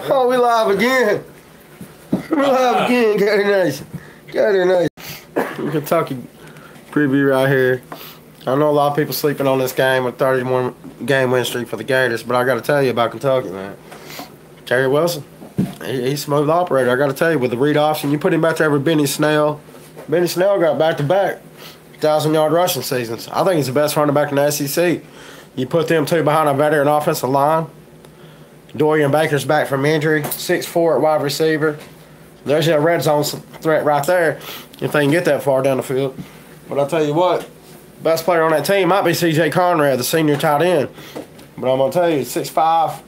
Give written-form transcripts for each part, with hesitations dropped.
Oh, we live again. We live again, Gator Nation. Gator Nation. Kentucky preview right here. I know a lot of people sleeping on this game with 31-game win streak for the Gators, but I got to tell you about Kentucky, man. Terry Wilson, he's a smooth operator. I got to tell you, with the read option, you put him back there with Benny Snell. Benny Snell got back-to-back 1,000-yard rushing seasons. I think he's the best running back in the SEC. You put them two behind a veteran offensive line. Dorian Baker's back from injury, 6'4" at wide receiver. There's your red zone threat right there if they can get that far down the field. But I'll tell you what, best player on that team might be C.J. Conrad, the senior tight end. But I'm going to tell you, 6'5".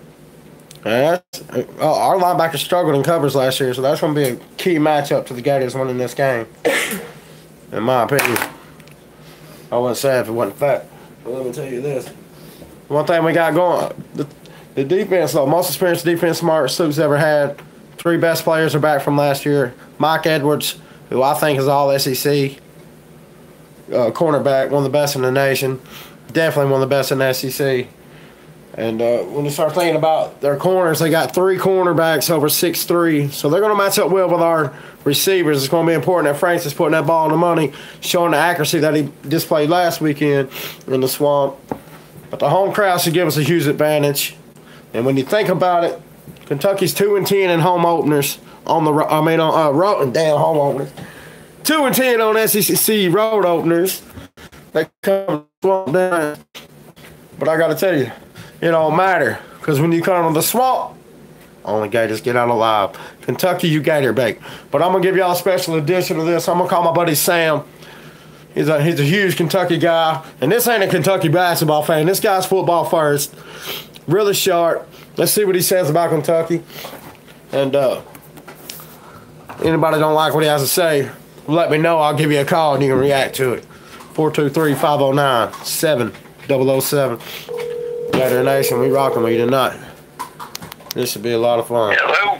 Our linebacker struggled in covers last year, so that's going to be a key matchup to the Gators winning this game, in my opinion. I wouldn't say it if it wasn't fact. But let me tell you this. One thing we got going, the defense, though, most experienced defense Mark Stoops ever had. 3 best players are back from last year. Mike Edwards, who I think is all SEC cornerback, one of the best in the nation. Definitely one of the best in the SEC. And when you start thinking about their corners, they got 3 cornerbacks over 6'3". So they're going to match up well with our receivers. It's going to be important that Franks is putting that ball in the money, showing the accuracy that he displayed last weekend in the Swamp. But the home crowd should give us a huge advantage. And when you think about it, Kentucky's 2-10 in home openers on the road. Damn, home openers. 2-10 on SEC road openers. They come Swamp down. But I got to tell you, it don't matter, because when you come to the Swamp, only Gators get out alive. Kentucky, you Gator bait. But I'm going to give y'all a special edition of this. I'm going to call my buddy Sam. He's a huge Kentucky guy. And this ain't a Kentucky basketball fan. This guy's football first. Really sharp. Let's see what he says about Kentucky. And anybody don't like what he has to say, let me know. I'll give you a call and you can react to it. 423-509-7007. Gator Nation, we rocking with you tonight. This should be a lot of fun. Hello.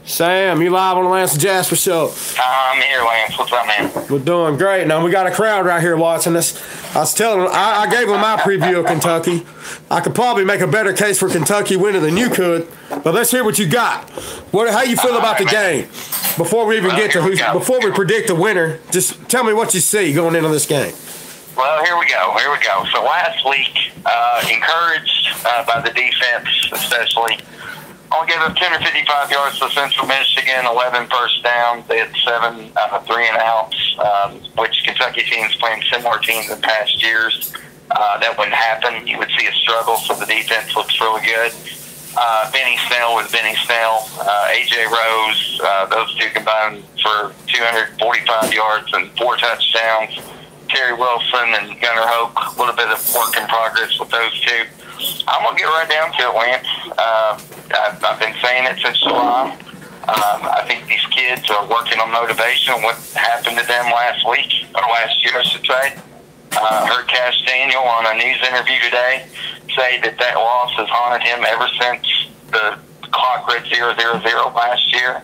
Sam, you live on the Lance and Jasper show. I'm here, Lance. What's up, man? We're doing great. Now, we got a crowd right here watching this. I was telling them, I gave them my preview of Kentucky. I could probably make a better case for Kentucky winning than you could, but let's hear what you got. How you feel about the game? Before we even before we predict the winner, just tell me what you see going into this game. Well, here we go. So last week, encouraged by the defense, especially, only gave up 255 yards to Central Michigan, 11 first downs. They had 7 3-and-outs, which Kentucky teams playing similar teams in past years. That wouldn't happen. You would see a struggle, so the defense looks really good. Benny Snell was Benny Snell. A.J. Rose, those two combined for 245 yards and 4 touchdowns. Terry Wilson and Gunnar Hoke, a little bit of work in progress with those two. I'm going to get right down to it, Lance. I've been saying it since July. I think these kids are working on motivation. What happened to them last week, or last year, I should say. Heard Cash Daniel on a news interview today say that loss has haunted him ever since the clock read 0-0-0 last year.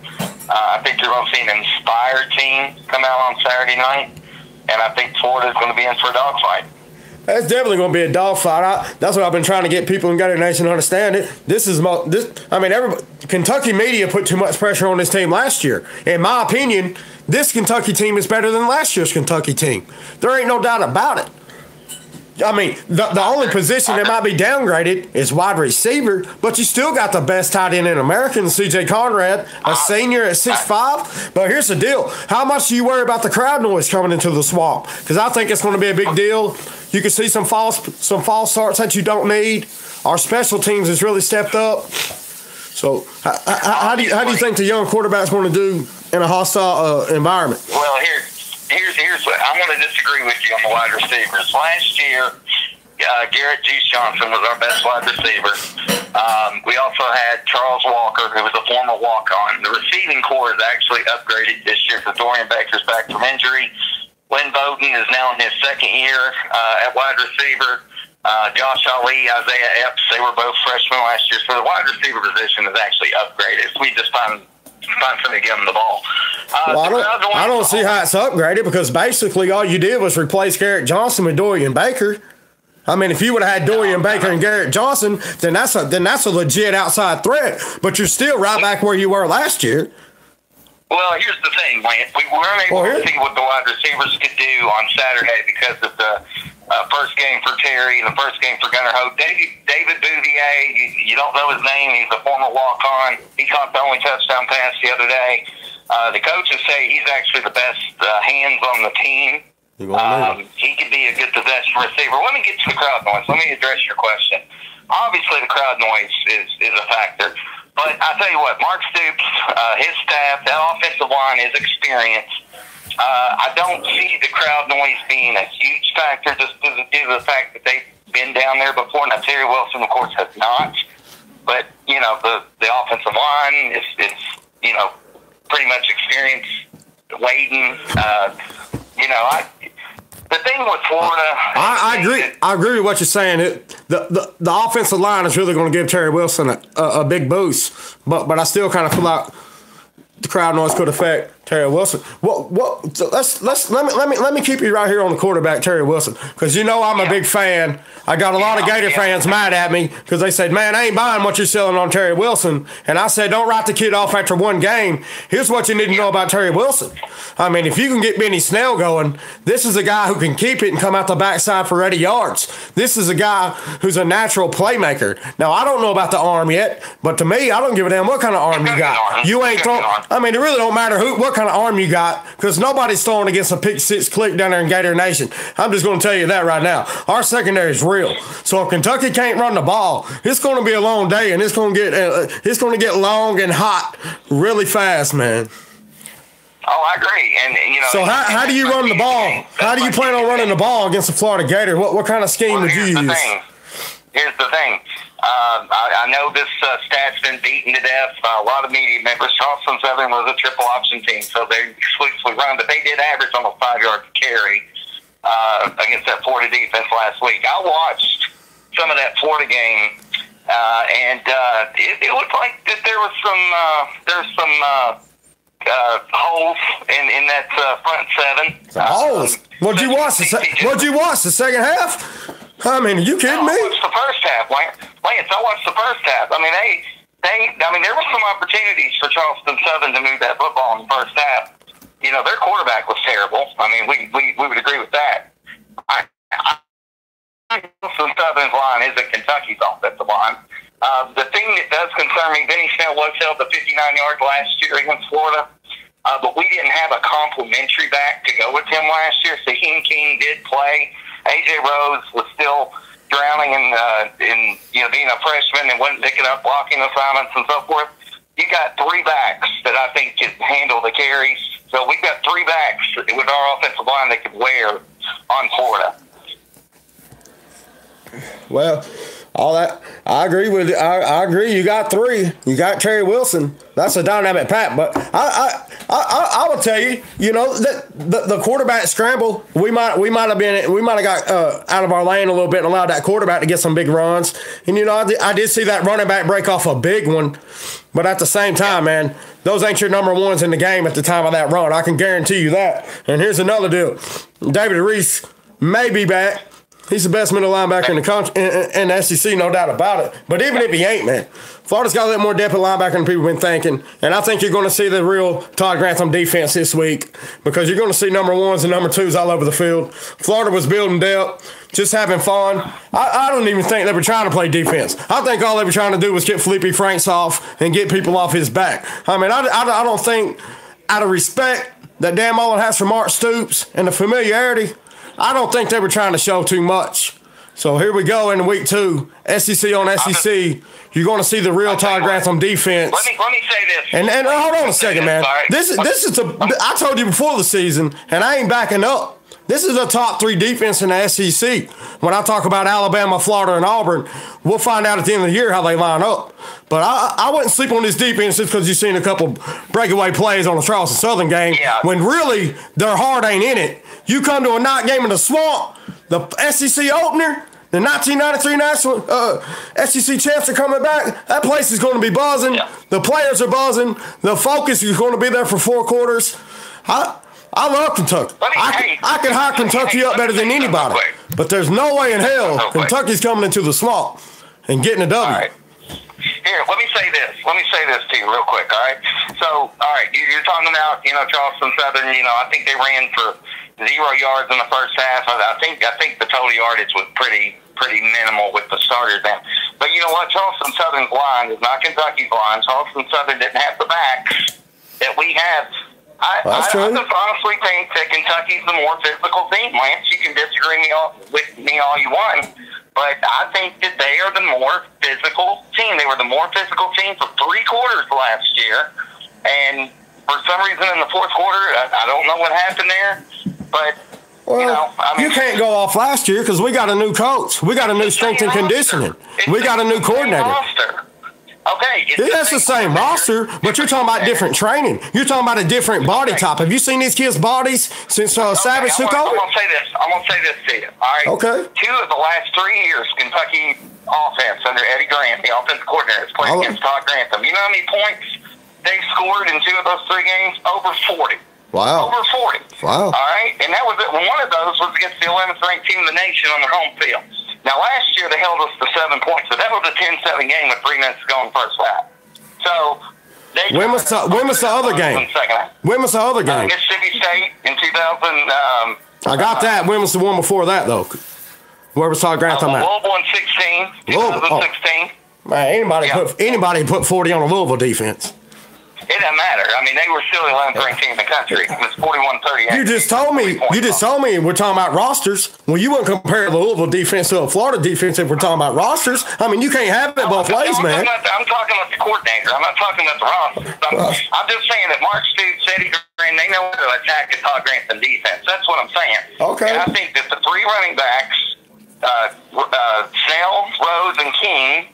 I think you're going to see an inspired team come out on Saturday night, and I think Florida's going to be in for a dogfight. That's definitely going to be a dogfight. That's what I've been trying to get people in Gator Nation to understand it. Kentucky media put too much pressure on this team last year. In my opinion, this Kentucky team is better than last year's Kentucky team. There ain't no doubt about it. I mean, the only position that might be downgraded is wide receiver, but you still got the best tight end in America, C.J. Conrad, a senior at 6'5". But here's the deal. How much do you worry about the crowd noise coming into the Swamp? Because I think it's going to be a big deal. You can see some false starts that you don't need. Our special teams has really stepped up. So how do you think the young quarterback's going to do in a hostile environment? Well, here's what I'm going to disagree with you on the wide receivers. Last year, Garrett Juice Johnson was our best wide receiver. We also had Charles Walker, who was a former walk-on. The receiving core is actually upgraded this year because Dorian Baker's back from injury. Lynn Bowden is now in his second year at wide receiver. Josh Ali, Isaiah Epps, they were both freshmen last year. So the wide receiver position is actually upgraded. We just find somebody to give them the ball. I don't see how it's upgraded, because basically all you did was replace Garrett Johnson with Dorian Baker. I mean, if you would have had Dorian Baker and Garrett Johnson, then that's a legit outside threat. But you're still right back where you were last year. Well, here's the thing, Lance. We weren't able to see what the wide receivers could do on Saturday because of the first game for Terry and the first game for Gunnar Hope. David Bouvier, you don't know his name. He's a former walk-on. He caught the only touchdown pass the other day. The coaches say he's actually the best hands on the team. He could be a good possession receiver. Let me get to the crowd noise. Let me address your question. Obviously, the crowd noise is a factor. But I tell you what, Mark Stoops, his staff, that offensive line is experienced. I don't see the crowd noise being a huge factor just due to the fact that they've been down there before. Now, Terry Wilson, of course, has not. But, you know, the offensive line is pretty much experienced, laden. The thing with Florida, I agree. I agree with what you're saying. The offensive line is really going to give Terry Wilson a big boost, but I still kind of feel like the crowd noise could affect Terry Wilson. Let me keep you right here on the quarterback, Terry Wilson, because I'm a big fan. I got a lot of Gator fans mad at me because they said, "Man, I ain't buying what you're selling on Terry Wilson." And I said, "Don't write the kid off after one game. Here's what you need to know about Terry Wilson. I mean, if you can get Benny Snell going, this is a guy who can keep it and come out the backside for 80 yards. This is a guy who's a natural playmaker. Now, I don't know about the arm yet, but to me, I don't give a damn what kind of arm you got. You ain't throwing. I mean, it really don't matter what kind of arm you got because nobody's throwing against a pick six click down there in Gator Nation. I'm just going to tell you that right now. Our secondary is real. So if Kentucky can't run the ball, it's going to be a long day, and it's going to get long and hot really fast, man." Oh, I agree. And so how do you run the ball? How do you plan on running the ball against the Florida Gator? What kind of scheme would you use? Here's the thing. I know this stat's been beaten to death by a lot of media members. Charleston Southern was a triple option team, so they exclusively run, but they did average almost 5 yards to carry against that Florida defense last week. I watched some of that Florida game, and it looked like that there was some holes in that front seven. Holes? What'd you watch? What'd you watch? The second half? I mean, are you kidding me? I watched the first half, Lance. I watched the first half. I mean, there were some opportunities for Charleston Southern to move that football in the first half. Their quarterback was terrible. I mean, we would agree with that. Charleston Southern's line is a Kentucky's offensive line. The thing that does concern me, Benny Snell was held to 59 yards last year against Florida, but we didn't have a complimentary back to go with him last year. Saheem King did play. A.J. Rose was still drowning in being a freshman and wasn't picking up blocking assignments and so forth. You got three backs that I think can handle the carries. So we've got three backs with our offensive line that could wear on Florida. Well, all that I agree with you. I agree. You got three. You got Terry Wilson. That's a dynamic pack. But I will tell you, that the quarterback scramble. We might have got out of our lane a little bit and allowed that quarterback to get some big runs. And I did see that running back break off a big one. But at the same time, man, those ain't your number ones in the game at the time of that run. I can guarantee you that. And here's another deal: David Reese may be back. He's the best middle linebacker in the SEC, no doubt about it. But even if he ain't, man, Florida's got a little more depth at linebacker than people have been thinking. And I think you're going to see the real Todd Grantham defense this week because you're going to see number ones and number twos all over the field. Florida was building depth, just having fun. I don't even think they were trying to play defense. I think all they were trying to do was get Felipe Franks off and get people off his back. I mean, I don't think, out of respect that Dan Mullen has for Mark Stoops and the familiarity, I don't think they were trying to show too much. So here we go in week 2, SEC on SEC. You're going to see the real Todd Grantham defense. Let me say this. And hold on a second, man. I told you before the season, and I ain't backing up. This is a top 3 defense in the SEC. When I talk about Alabama, Florida, and Auburn, we'll find out at the end of the year how they line up. But I wouldn't sleep on this defense just because you've seen a couple breakaway plays on the Charleston Southern game. Yeah. When really their heart ain't in it. You come to a night game in the Swamp, the SEC opener, the 1993 national SEC champs are coming back. That place is going to be buzzing. Yeah. The players are buzzing. The focus is going to be there for 4 quarters. I love Kentucky. I can hire Kentucky up better than anybody. But there's no way in hell Kentucky's coming into the swamp and getting a W. All right. Here, let me say this. Let me say this to you real quick, all right? So, all right, you're talking about, Charleston Southern, I think they ran for 0 yards in the first half. I think the total yardage was pretty minimal with the starters then. But you know what? Charleston Southern's line is not Kentucky's line. Charleston Southern didn't have the backs that we have. I just honestly think that Kentucky's the more physical team. Lance, you can disagree with me all you want, but I think that they are the more physical team. They were the more physical team for 3 quarters last year, and for some reason in the fourth quarter, I don't know what happened there, but you can't go off last year because we got a new coach. We got a new strength and conditioning. We got a new coordinator. Okay. That's the same roster, but you're talking about different training. You're talking about a different body type. Have you seen these kids' bodies since Savage took over? I'm gonna say this to you. All right. Okay. 2 of the last 3 years, Kentucky offense under Eddie Grant, the offensive coordinator, has played against Todd Grantham. You know how many points they scored in 2 of those 3 games? Over 40. Wow. Over 40. Wow. All right. And that was it. One of those was against the 11th ranked team in the nation on their home field. Now, last year, they held us to 7 points, but that was a 10-7 game with 3 minutes to go in the first half. So, when was the other game? When was the other game? Mississippi State in 2000. I got that. When was the one before that, though? Where was Todd Grantham at? Louisville in 2016. Man, anybody put 40 on a Louisville defense. It doesn't matter. I mean, they were still the 11th ranked team in the country. It was 41-38. You just told me we're talking about rosters. Well, you wouldn't compare the Louisville defense to a Florida defense if we're talking about rosters. I mean, you can't have it both ways, man. I'm talking about the coordinator. I'm not talking about the rosters. I'm just saying that Mark Stoops, Eddie Green, they know how to attack the Todd Grantham defense. That's what I'm saying. Okay. And I think that the 3 running backs, Snell, Rose, and King,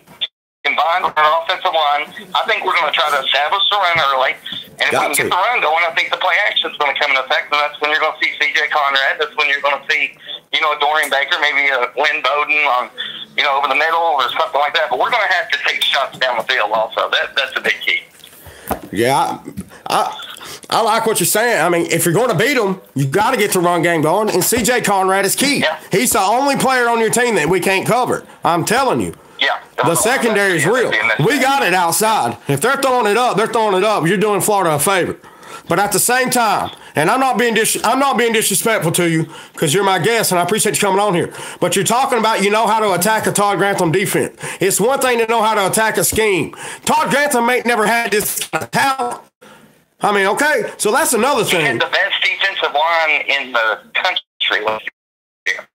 combined with our offensive line, I think we're going to try to establish the run early. And if we can get the run going, I think the play action is going to come into effect, and that's when you're going to see C.J. Conrad. That's when you're going to see, a Dorian Baker, maybe a Lynn Bowden on, over the middle or something like that. But we're going to have to take shots down the field also. That's a big key. Yeah, I like what you're saying. I mean, if you're going to beat them, you got to get the run game going, and C.J. Conrad is key. Yeah. He's the only player on your team that we can't cover. I'm telling you. Yeah, the secondary is real. We got it outside. If they're throwing it up, You're doing Florida a favor. But at the same time, and I'm not being disrespectful to you because you're my guest and I appreciate you coming on here. But you're talking about how to attack a Todd Grantham defense. It's one thing to know how to attack a scheme. Todd Grantham ain't never had this talent. I mean, okay, so that's another thing. He had the best defensive line in the country last year.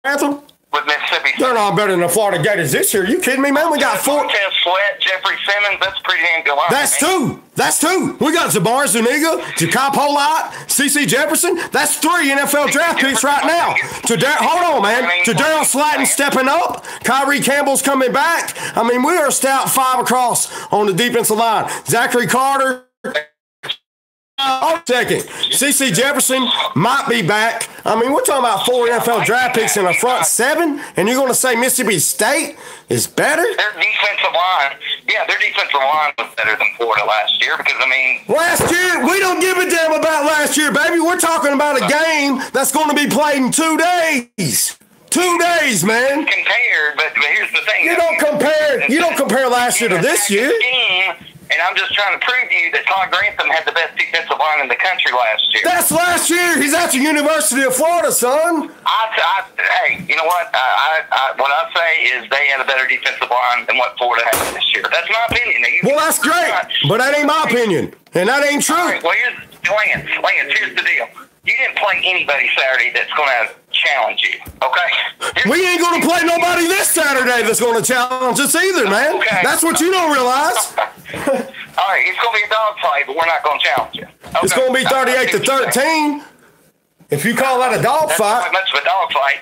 Grantham? With Mississippi State. They're not better than the Florida Gators this year. You kidding me, man? We got 4. Montez Sweat, Jeffrey Simmons, that's pretty damn good line. That's 2. We got Zabar Zuniga, Jakai Polite, C.C. Jefferson. That's 3 NFL draft picks right now. Hold on, man. Jadarius Slayton stepping up. Kyrie Campbell's coming back. I mean, we are stout 5 across on the defensive line. Zachary Carter. Second, C.C. Jefferson might be back. I mean, we're talking about 4 NFL draft picks in the front 7, and you're going to say Mississippi State is better? Their defensive line was better than Florida last year because, last year, we don't give a damn about last year, baby. We're talking about a game that's going to be played in 2 days. 2 days, man. Compared, but here's the thing. You don't compare last year to this year. And I'm just trying to prove to you that Todd Grantham had the best defensive line in the country last year. That's last year. He's at the University of Florida, son. Hey, you know what? What I say is they had a better defensive line than what Florida had this year. That's my opinion. Well, that's great, but that ain't my opinion, and that ain't true. All right, well, Lance, here's the deal. You didn't play anybody Saturday that's going to challenge you, okay? We ain't going to play nobody this Saturday that's going to challenge us either, man. Okay. That's what you don't realize. All right, it's going to be a dogfight, but we're not going to challenge you. Okay. It's going to be 38-13. If you call that a dogfight. That's not much of a dogfight.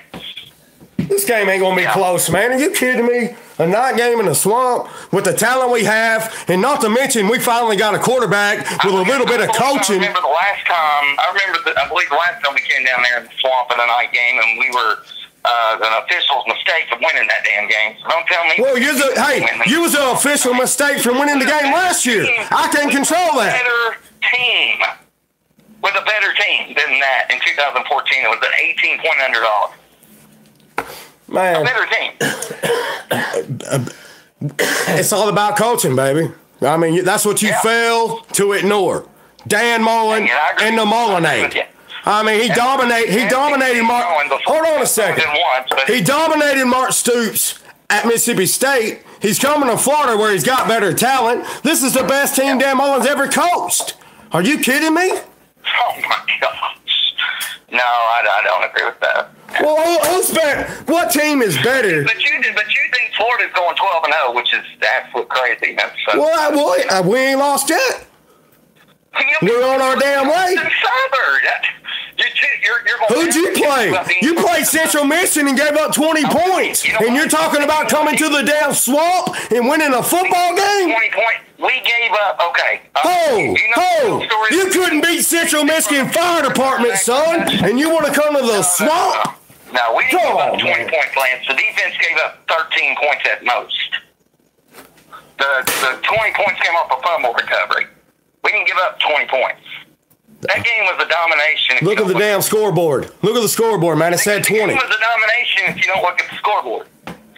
This game ain't going to be close, man. Are you kidding me? A night game in the swamp with the talent we have, and not to mention we finally got a quarterback with a little bit of coaching. I believe the last time we came down there in the swamp in a night game, and we were an official's mistake of winning that damn game. So don't tell me. Well, you was an official mistake from winning the game last year. I can't control that. Better team. with a better team than that in 2014. It was an 18-point underdog. Man, A better team. It's all about coaching, baby. I mean, that's what you fail to ignore. Dan Mullen and the Mullinade. I mean, he dominated Mark. Hold on a second. He dominated Mark Stoops at Mississippi State. He's coming to Florida where he's got better talent. This is the best team Dan Mullen's ever coached. Are you kidding me? Oh my gosh. No, I don't agree with that. Well, who's better? What team is better? But you think Florida's going 12-0, which is absolute crazy. Well, we ain't lost yet. We're on our damn way. Who'd you play? You played Central Michigan and gave up 20 points. And you're talking about coming to the damn swamp and winning a football game? 20 points. We gave up, okay. You couldn't beat Central Michigan Fire Department, son, and you want to come to the swamp? No, we didn't give up 20 points, Lance. The defense gave up 13 points at most. The 20 points came off a fumble recovery. We didn't give up 20 points. That game was a domination. Look at the damn scoreboard. Look at the scoreboard, man. It said 20. The game was a domination if you don't look at the scoreboard.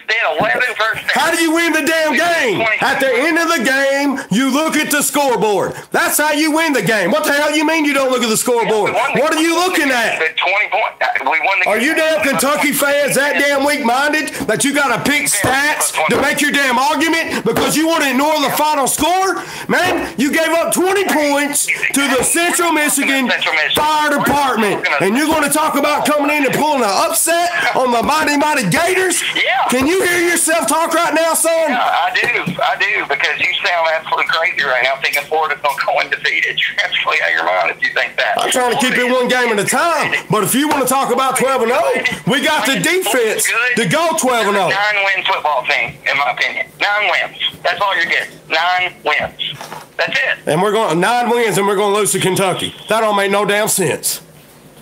They had 11 first downs. How do you win the damn game? At the end of the game, you look at the scoreboard. That's how you win the game. What the hell you mean you don't look at the scoreboard? What are you looking at? 20 points. We won the game. Are you damn Kentucky fans that damn weak-minded that you got to pick stats to make your damn argument because you want to ignore the final score? Man, you gave up 20 points to the Central Michigan Fire Department. And you're going to talk about coming in and pulling an upset on the mighty, mighty Gators? Yeah. Can you hear yourself talk right now, son? Yeah, I do, because you sound absolutely crazy right now thinking Florida's going to go undefeated. You're absolutely out of your mind if you think that. I'm trying to keep it one game at a time. But if you want to talk about 12-0, we got the defense to go 12-0. 9-win football team, in my opinion. 9 wins. That's all you're getting. 9 wins. That's it. And we're going 9 wins, and we're going to lose to Kentucky. That don't make no damn sense.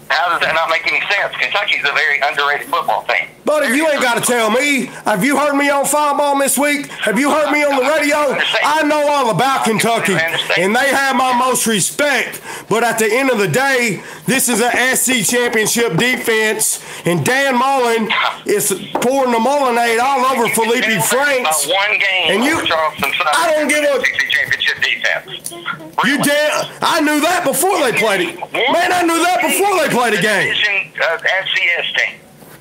How does that not make any sense? Kentucky's a very underrated football team. Buddy, you ain't got to tell me. Have you heard me on Fireball this week? Have you heard me on the radio? I know all about Kentucky, and they have my most respect. But at the end of the day, this is an SC championship defense, and Dan Mullen is pouring the Mullinade all over Felipe Franks. One game and you, I don't give a championship defense. You damn! I knew that before they played it. Man, I knew that before they played a game. FCS team.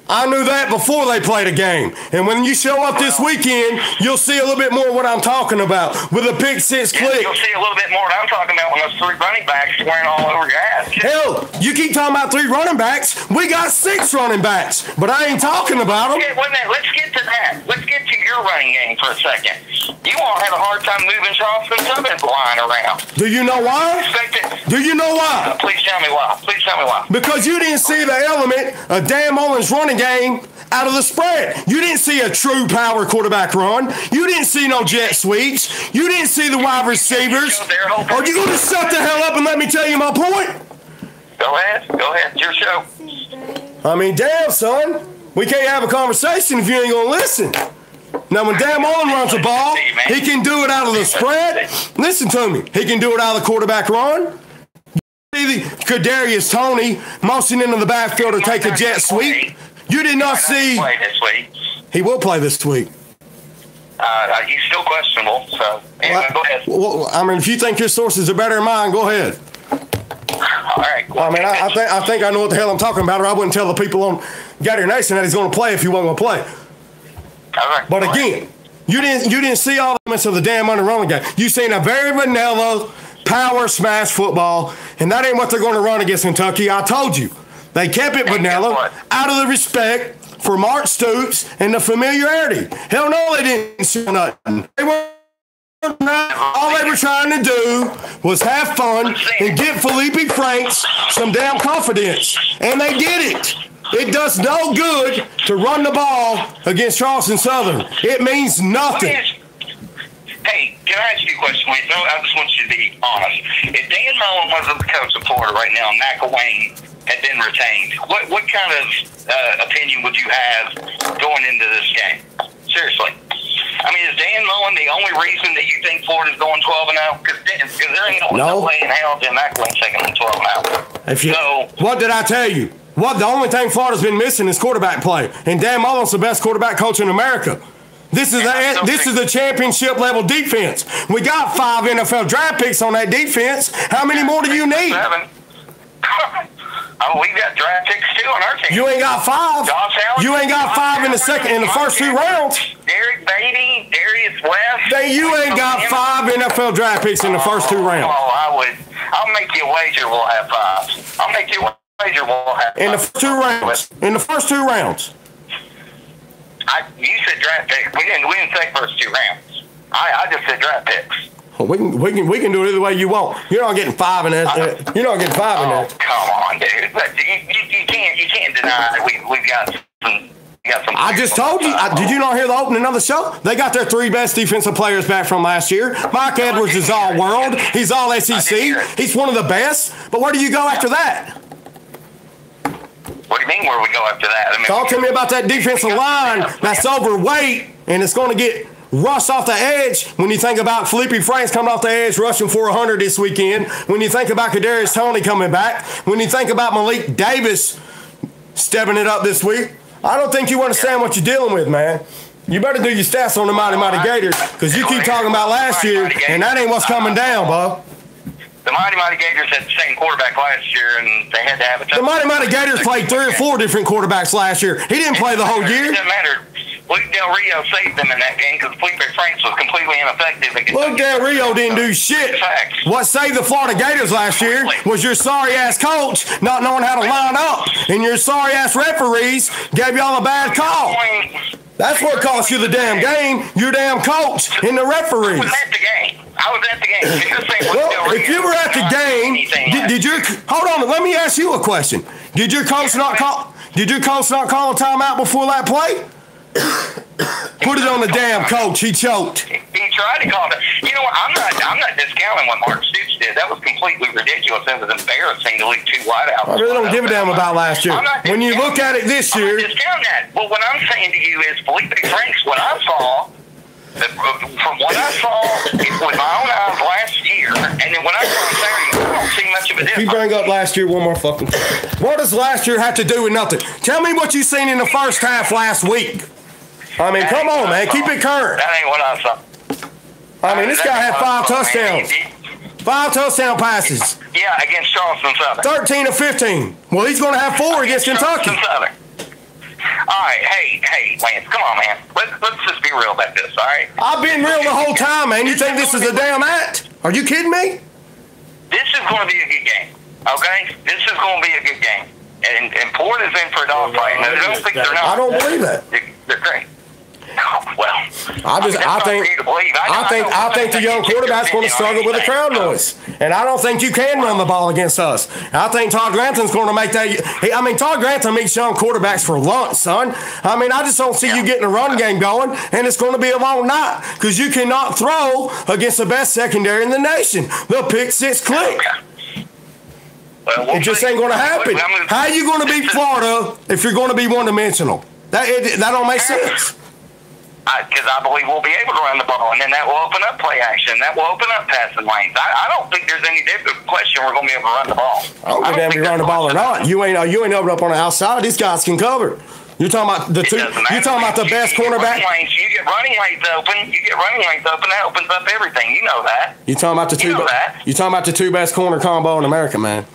I knew that before they played a game. And when you show up this weekend, you'll see a little bit more what I'm talking about with a pick six click. You'll see a little bit more what I'm talking about when those 3 running backs wearing all over your ass. Hell, you keep talking about 3 running backs. We got 6 running backs, but I ain't talking about them. Okay, let's get to that. Let's get to your running game for a second. You all have a hard time moving Charleston Southern's line around. Do you know why? Do you know why? Please tell me why. Please tell me why. Because you didn't see the element of Dan Mullen's running game out of the spread. You didn't see a true power quarterback run. You didn't see no jet sweeps. You didn't see the wide receivers. Are you going to shut the hell up and let me tell you my point? Go ahead. It's your show. I mean, damn, son. We can't have a conversation if you ain't going to listen. Now, when Dan Mullen runs the ball, he can do it out of the spread. Listen to me. He can do it out of the quarterback run. Kadarius Toney motioning into the backfield to take a jet sweep. You did not see. Play this week. He will play this week. He's still questionable. So anyway, go ahead. Well, I mean, if you think your sources are better than mine, go ahead. All right. I mean, I think I know what the hell I'm talking about, or I wouldn't tell the people on Gator Nation that he's going to play if he wasn't going to play. All right. But again, you didn't see all the elements of the damn running game. You seen a very vanilla power smash football, and that ain't what they're going to run against Kentucky. I told you. They kept it vanilla out of the respect for Mark Stoops and the familiarity. Hell no, they didn't see nothing. All they were trying to do was have fun and get Felipe Franks some damn confidence. And they did it. It does no good to run the ball against Charleston Southern. It means nothing. Hey, can I ask you a question? No, I just want you to be honest. If Dan Mullen wasn't the coach of Florida right now, McElwain had been retained, what kind of opinion would you have going into this game? Seriously. I mean, is Dan Mullen the only reason that you think Florida's going 12-0? Because there ain't no way in hell Jim McElwain's taking them 12 now. What did I tell you? The only thing Florida's been missing is quarterback play, and Dan Mullen's the best quarterback coach in America. This is the championship level defense. We got 5 NFL draft picks on that defense. How many more do you need? 7. We got draft picks too on our team. You ain't got 5. You ain't got 5 in the first 2 rounds. Derek Beatty, Darius West. You ain't got 5 NFL draft picks in the first 2 rounds. I'll make you a wager we'll have 5. I'll make you a wager we'll have 5. In the first 2 rounds. In the first 2 rounds. You said draft picks. We didn't say first 2 rounds. I just said draft picks. Well, we can do it either way you want. You're not getting 5 in that. You're not getting 5 in that. Come on, dude. You can't deny we've got some. I just told you. Did you not hear the opening of the show? They got their 3 best defensive players back from last year. Mike Edwards is all world. He's all SEC. He's one of the best. But where do you go after that? What do you mean where we go after that? Talk to me about that defensive line that's overweight and it's going to get rushed off the edge. When you think about Felipe Franks coming off the edge rushing for 100 this weekend, when you think about Kadarius Toney coming back, when you think about Malik Davis stepping it up this week, I don't think you understand what you're dealing with, man. You better do your stats on the Mighty Gators because you keep talking about last year, and that ain't what's coming down, bub. The Mighty Gators had the same quarterback last year, and they had to have a tough. The Mighty Gators played 3 or 4 different quarterbacks last year. He didn't play the whole year. It doesn't matter. Luke Del Rio saved them in that game because Felipe Franks was completely ineffective. Luke Del Rio didn't do shit. What saved the Florida Gators last year was your sorry-ass coach not knowing how to line up, and your sorry-ass referees gave y'all a bad call. That's what cost you the damn game, your damn coach and the referees. I was at the game. Well, if you were at the game, did your hold on? Let me ask you a question. Did your coach not call a timeout before that play? Put it on the damn coach. He choked. He tried to call it. You know what? I'm not discounting what Mark Stoops did. That was completely ridiculous. It was embarrassing to leave 2 wideouts. I really don't give a damn about last year. When you look at it this year, I'm not discounting that. Well, what I'm saying to you is Felipe Franks. What I saw. From what I saw with my own eyes last year, and then when I saw Saturday, I don't see much of a difference. You bring up last year one more fucking time. What does last year have to do with nothing? Tell me what you seen in the first half last week. I mean, come on, man. Keep it current. That ain't what I saw. I mean, this guy had 5 touchdowns. 5 touchdown passes. Yeah, against Charleston Southern. 13 of 15. Well, he's going to have 4 against Kentucky. All right, hey, Lance, come on, man. Let's just be real about this, all right? I've been real the whole time, man. You think this is a damn act? Are you kidding me? This is going to be a good game, okay? This is going to be a good game. And Florida's in for a dogfight. I don't think they're not. I don't believe that. They're great. Oh, well, I think the young quarterback's going to struggle with the crowd noise, and I don't think you can run the ball against us. I think Todd Grantham's going to make that. I mean, Todd Grantham eats young quarterbacks for lunch, son. I mean, I just don't see you getting a run game going, and it's going to be a long night because you cannot throw against the best secondary in the nation. The pick 6 click. Well, it just ain't going to happen. How are you going to beat Florida if you're going to be one-dimensional? That don't make sense. Because I believe we'll be able to run the ball, and then that will open up play action. That will open up passing lanes. I don't think there's any question we're going to be able to run the ball. I don't give a damn if you run the ball or not. You ain't open up on the outside. These guys can cover. You're talking about the two. You're talking about the best cornerback. You get running lanes open. That opens up everything. You know that. You talking about the two? You talking about the 2 best corner combo in America, man?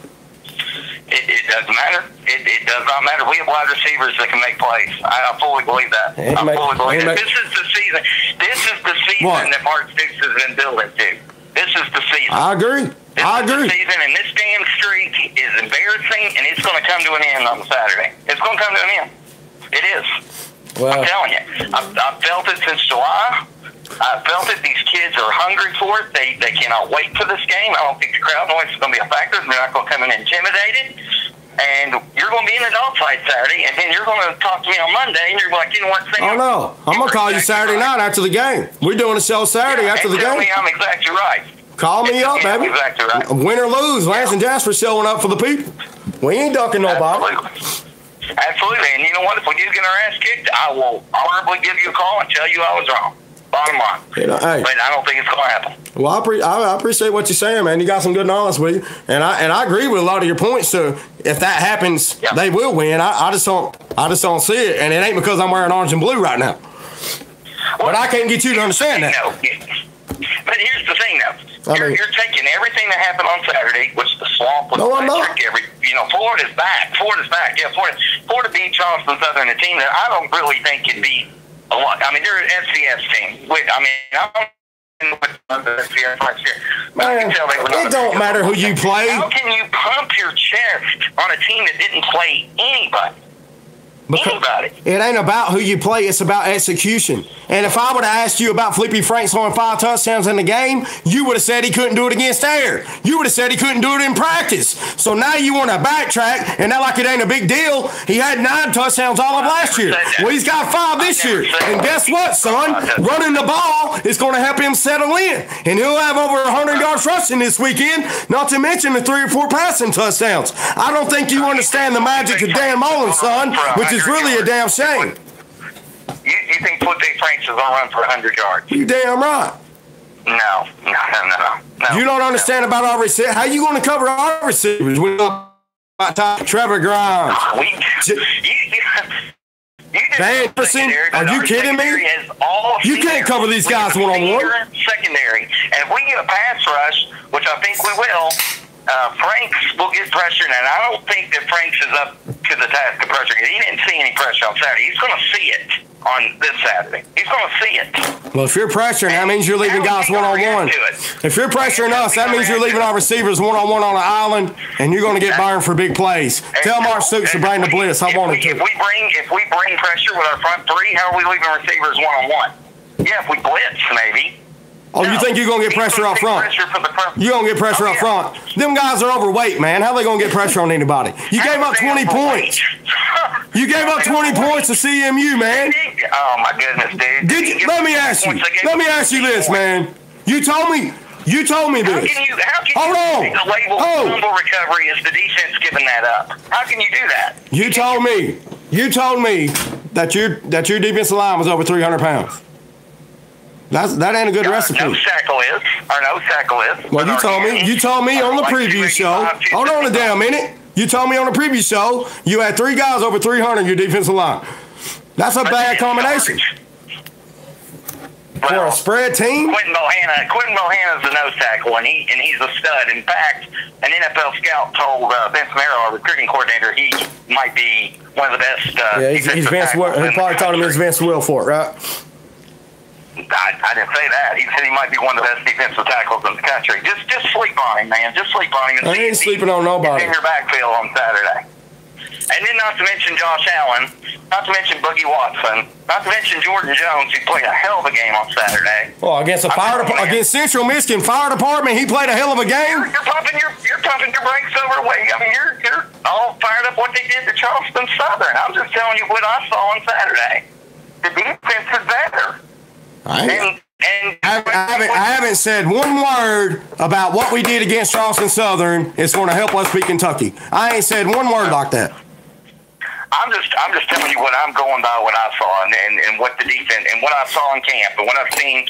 It doesn't matter. It does not matter. We have wide receivers that can make plays. I fully believe that. This is the season. This is the season that Mark Stoops has been building to. This is the season. I agree. This is the season, and this damn streak is embarrassing, and it's going to come to an end on Saturday. It's going to come to an end. It is. Well, I'm telling you. I've felt it since July. I felt it. These kids are hungry for it. They cannot wait for this game. I don't think the crowd noise is going to be a factor. They're not going to come in intimidated. And you're going to be in a dogfight Saturday, and then you're going to talk to me on Monday, and you're like, you know what? Oh, no. I'm going to call you Saturday night after the game. We're doing a show Saturday after the game. Tell me I'm exactly right. Call me up, baby. Exactly right. Win or lose, Lance and Jasper showing up for the people. We ain't ducking nobody. Absolutely. And you know what? If we do get our ass kicked, I will honorably give you a call and tell you I was wrong. Bottom line. Hey. But I don't think it's going to happen. Well, I appreciate what you're saying, man. You got some good knowledge with you, and I agree with a lot of your points. So if that happens, they will win. I just don't see it, and it ain't because I'm wearing orange and blue right now. Well, but I can't get you to understand that. No. But here's the thing, though. You're taking everything that happened on Saturday, which the swamp was electric. Florida's back. Yeah, Florida beat Charleston Southern, a team that I don't really think can beat a lot. I mean, they're an FCS team. I don't know the FCS last year. Man, it don't matter who you play. How can you pump your chest on a team that didn't play anybody? Anybody. It ain't about who you play, it's about execution. And if I would have asked you about Felipe Franks throwing 5 touchdowns in the game, you would have said he couldn't do it against air. You would have said he couldn't do it in practice. So now you want to backtrack and act like it ain't a big deal. He had 9 touchdowns all of last year. Well, he's got 5 this year. And guess what, son? Running the ball is going to help him settle in. And he'll have over 100 yards rushing this weekend, not to mention the 3 or 4 passing touchdowns. I don't think you understand the magic of Dan Mullen, son, which is really a damn shame. You think Felipe Franks is going to run for 100 yards? You damn right. No. You don't understand about our receivers. How you going to cover our receivers? We know about Trevor Grimes. Van Anderson, are you kidding me? You can't cover these guys one-on-one. Secondary. And if we get a pass rush, which I think we will, Franks will get pressure, and I don't think that Franks is up to the task of pressure. He didn't see any pressure on Saturday. He's going to see it on this Saturday. He's going to see it. Well, if you're pressuring, that means you're leaving guys one-on-one. If you're pressuring us, that means you're leaving our receivers one-on-one on an island, and you're going to get burned for big plays. Tell Mark Stoops to bring the blitz. I wanted to. If we bring pressure with our front 3, how are we leaving receivers one-on-one? Yeah, if we blitz, maybe. Oh, you think you're going to get pressure up front? You're going to get pressure up front. Them guys are overweight, man. How are they going to get pressure on anybody? You gave up 20 points. You gave up 20 points to CMU, man. Oh, my goodness, dude. Let me ask you this, man. You told me this. How can Hold on. The label fumble recovery is the defense giving that up? How can you do that? You told me that your defensive line was over 300 pounds. That ain't a good recipe. No tackle is. Well, you told me on the preview show. Hold on a damn minute. You told me on the preview show you had 3 guys over 300 in your defensive line. That's a bad combination. For a spread team? Quentin Bohanna's the nose tackle, and he's a stud. In fact, an NFL scout told Vince Merrill, our recruiting coordinator, he might be one of the best. He's Vince. He probably told him it's Vince Wilfork, right? I didn't say that. He said he might be one of the best defensive tackles in the country. Just sleep on him, man. Just sleep on him. I ain't sleeping on nobody. In your backfield on Saturday. And then not to mention Josh Allen, not to mention Boogie Watson, not to mention Jordan Jones, who played a hell of a game on Saturday. Well, against Central Michigan Fire Department, he played a hell of a game. You're pumping your brakes over away. I mean, you're all fired up what they did to Charleston Southern. I'm just telling you what I saw on Saturday. The defense is better. I haven't said one word about what we did against Charleston Southern. It's going to help us beat Kentucky. I ain't said one word like that. I'm just telling you what I'm going by, what I saw, and what the defense, and what I saw in camp, and what I've seen,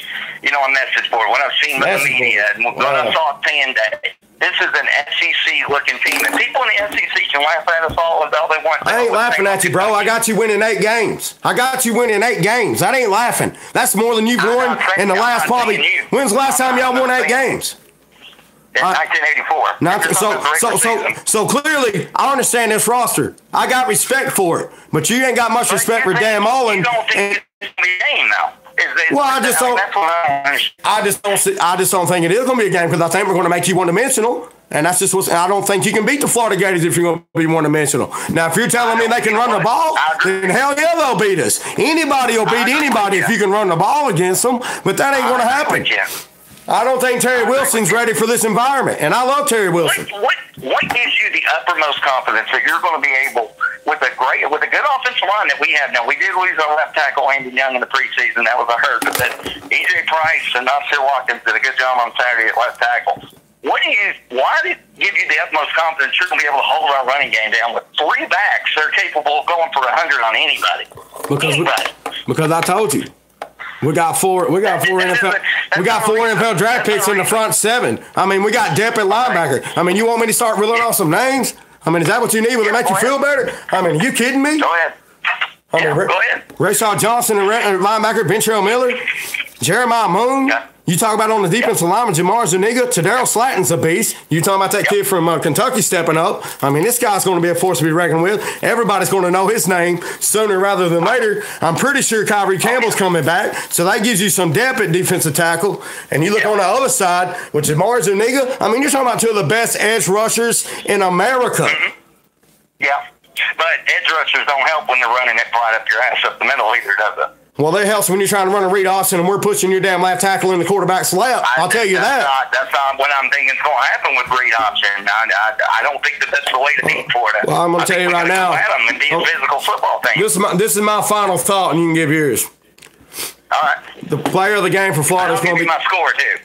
on message board, what I've seen with the media, and what I saw at Fan Day. This is an SEC-looking team, and people in the SEC can laugh at us all as all they want. I ain't laughing at you, bro. I got you winning 8 games. That ain't laughing. That's more than you've won in the last probably. When's the last time y'all won 8 games? In 1984. So clearly, I understand this roster. I got respect for it, but you ain't got much respect for Dan Mullen. You don't think it's going to be a game now? Well, I just don't think it is going to be a game because I think we're going to make you one-dimensional, and that's just what I don't think you can beat the Florida Gators if you're going to be one-dimensional. Now, if you're telling me they can run the ball, then hell yeah, they'll beat us. Anybody will beat anybody if you can run the ball against them, but that ain't going to happen. I don't think Terry Wilson's ready for this environment, and I love Terry Wilson. What gives you the uppermost confidence that you're going to be able, with a good offensive line that we have now? We did lose our left tackle, Andy Young, in the preseason. That was a hurt. But then E.J. Price and Nasir Watkins did a good job on Saturday at left tackle. Why did it give you the utmost confidence you're going to be able to hold our running game down with 3 backs that are capable of going for 100 on anybody? Because I told you. We got four NFL draft picks in the front seven. I mean, we got depth at linebacker. I mean, you want me to start reeling off some names? I mean, is that what you need? Will it make you feel better? I mean, are you kidding me? Go ahead. Go ahead. Rashad Johnson and linebacker, Ventrell Miller, Jeremiah Moon. Yeah. You talk about on the defensive lineman, Jamar Zuniga, Tadaro Slatton's a beast. You talking about that kid from Kentucky stepping up. I mean, this guy's going to be a force to be reckoned with. Everybody's going to know his name sooner rather than later. I'm pretty sure Kyrie Campbell's coming back, so that gives you some depth at defensive tackle. And you look on the other side with Jamar Zuniga. I mean, you're talking about two of the best edge rushers in America. Mm-hmm. Yeah, but edge rushers don't help when they're running it right up your ass up the middle either, does it? Well, they help when you're trying to run a read option and we're pushing your damn left tackle in the quarterback's lap. I'll tell you that. That's not what I'm thinking is going to happen with read option. I don't think that's the way to beat Florida. Well, I'm going to tell you right now. And be a physical football thing. This is my final thought, and you can give yours. All right. The player of the game for Florida is going to be my score too.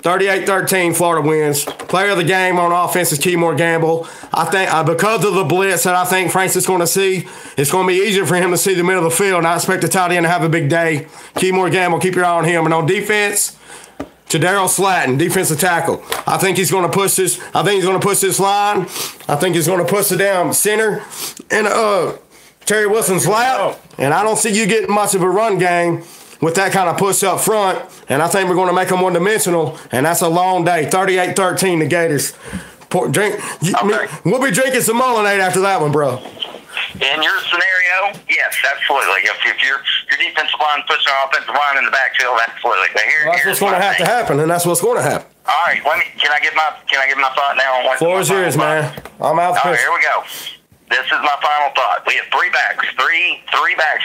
38-13, Florida wins. Player of the game on offense is Keymore Gamble. I think because of the blitz that I think Franks is going to see, it's going to be easier for him to see the middle of the field, and I expect the tight end to have a big day. Keymore Gamble, keep your eye on him. And on defense, Tadaro Slatton, defensive tackle. I think he's going to push this. I think he's going to push this line. I think he's going to push it down center and Terry Wilson's lap. And I don't see you getting much of a run game with that kind of push up front, and I think we're going to make them one-dimensional, and that's a long day. 38-13, the Gators. We'll be drinking some Mullinade after that one, bro. In your scenario, yes, absolutely. If your defensive line puts an offensive line in the backfield, absolutely. But that's what's going to have to happen, and that's what's going to happen. All right, can I get my thought now on what? Floor is yours, man. I'm out. All right, here we go. This is my final thought. We have three backs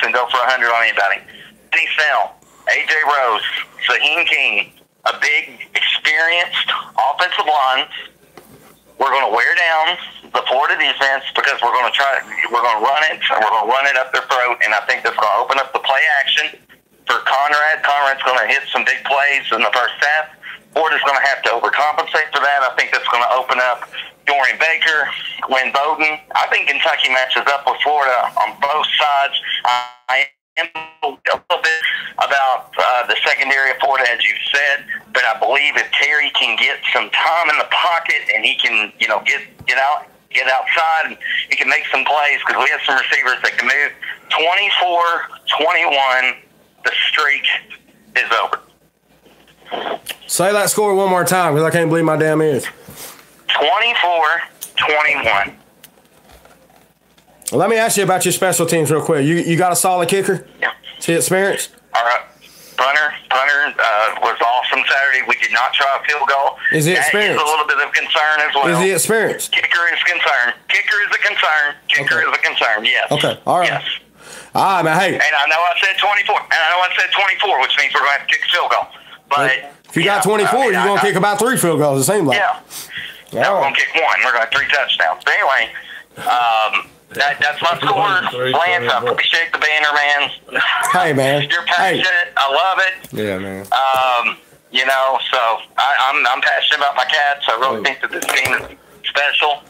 and go for 100 on anybody. Kenny Snell, A.J. Rose, Saheem King, a big, experienced offensive line. We're going to wear down the Florida defense because we're going to run it, and we're going to run it up their throat, and I think that's going to open up the play action for Conrad. Conrad's going to hit some big plays in the first half. Florida's going to have to overcompensate for that. I think that's going to open up Dorian Baker, Lynn Bowden. I think Kentucky matches up with Florida on both sides. I am a little bit about the secondary of Florida, as you said, but I believe if Terry can get some time in the pocket and he can, get outside and he can make some plays because we have some receivers that can move. 24-21, the streak is over. Say that score one more time because I can't believe my damn ears. 24-21. Well, let me ask you about your special teams real quick. You got a solid kicker? Yeah. Is he experienced? All right. Punter was awesome Saturday. We did not try a field goal. Is he experienced? That is a little bit of concern as well. Is he experienced? Kicker is a concern. Kicker is a concern, yes. Okay, all right. Yes. All right, man, hey. And I know I said 24, which means we're going to have to kick a field goal. But if you got 24, you're going to kick about 3 field goals, it seems like. Yeah. No, we're going to kick 1. We're going to have 3 touchdowns. But anyway, that's my score. Lance, I appreciate the banner, man. Hey, man. You're passionate. Hey. I love it. Yeah, man. So I'm passionate about my Cats. I really think that this team is special.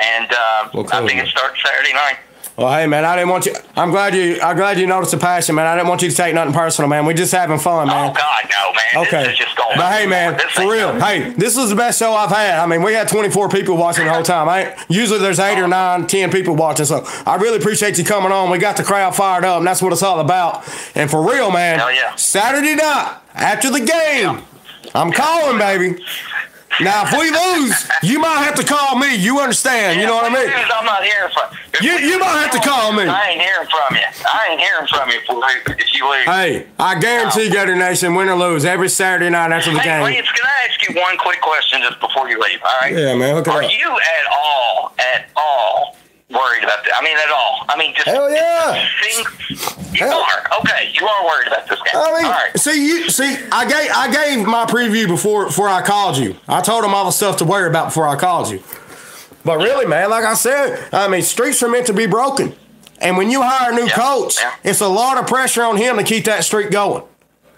And I think it starts Saturday night. Well, hey, man, I didn't want you. I'm glad you noticed the passion, man. I didn't want you to take nothing personal, man. We're just having fun, man. Oh God, no, man. Okay. This is just going. But hey, man, for real. Hey, this was the best show I've had. I mean, we had 24 people watching the whole time. Usually there's 8 or 9, 10 people watching. So I really appreciate you coming on. We got the crowd fired up, and that's what it's all about. And for real, man. Hell yeah. Saturday night after the game, I'm calling, baby. Now, if we lose, you might have to call me. You understand? You know what I mean? I'm not hearing from you. You might have to call me. I ain't hearing from you if you lose. Hey, I guarantee Gator Nation, win or lose, every Saturday night after the game. Lance, can I ask you one quick question just before you leave? All right? Yeah, man. Are you at all worried about that? I mean, at all. I mean, just. Hell yeah. You are. Okay, you are worried about this game. I mean, all right. I gave my preview before I called you. I told them all the stuff to worry about before I called you. But really, man, like I said, I mean, streaks are meant to be broken. And when you hire a new coach, it's a lot of pressure on him to keep that streak going.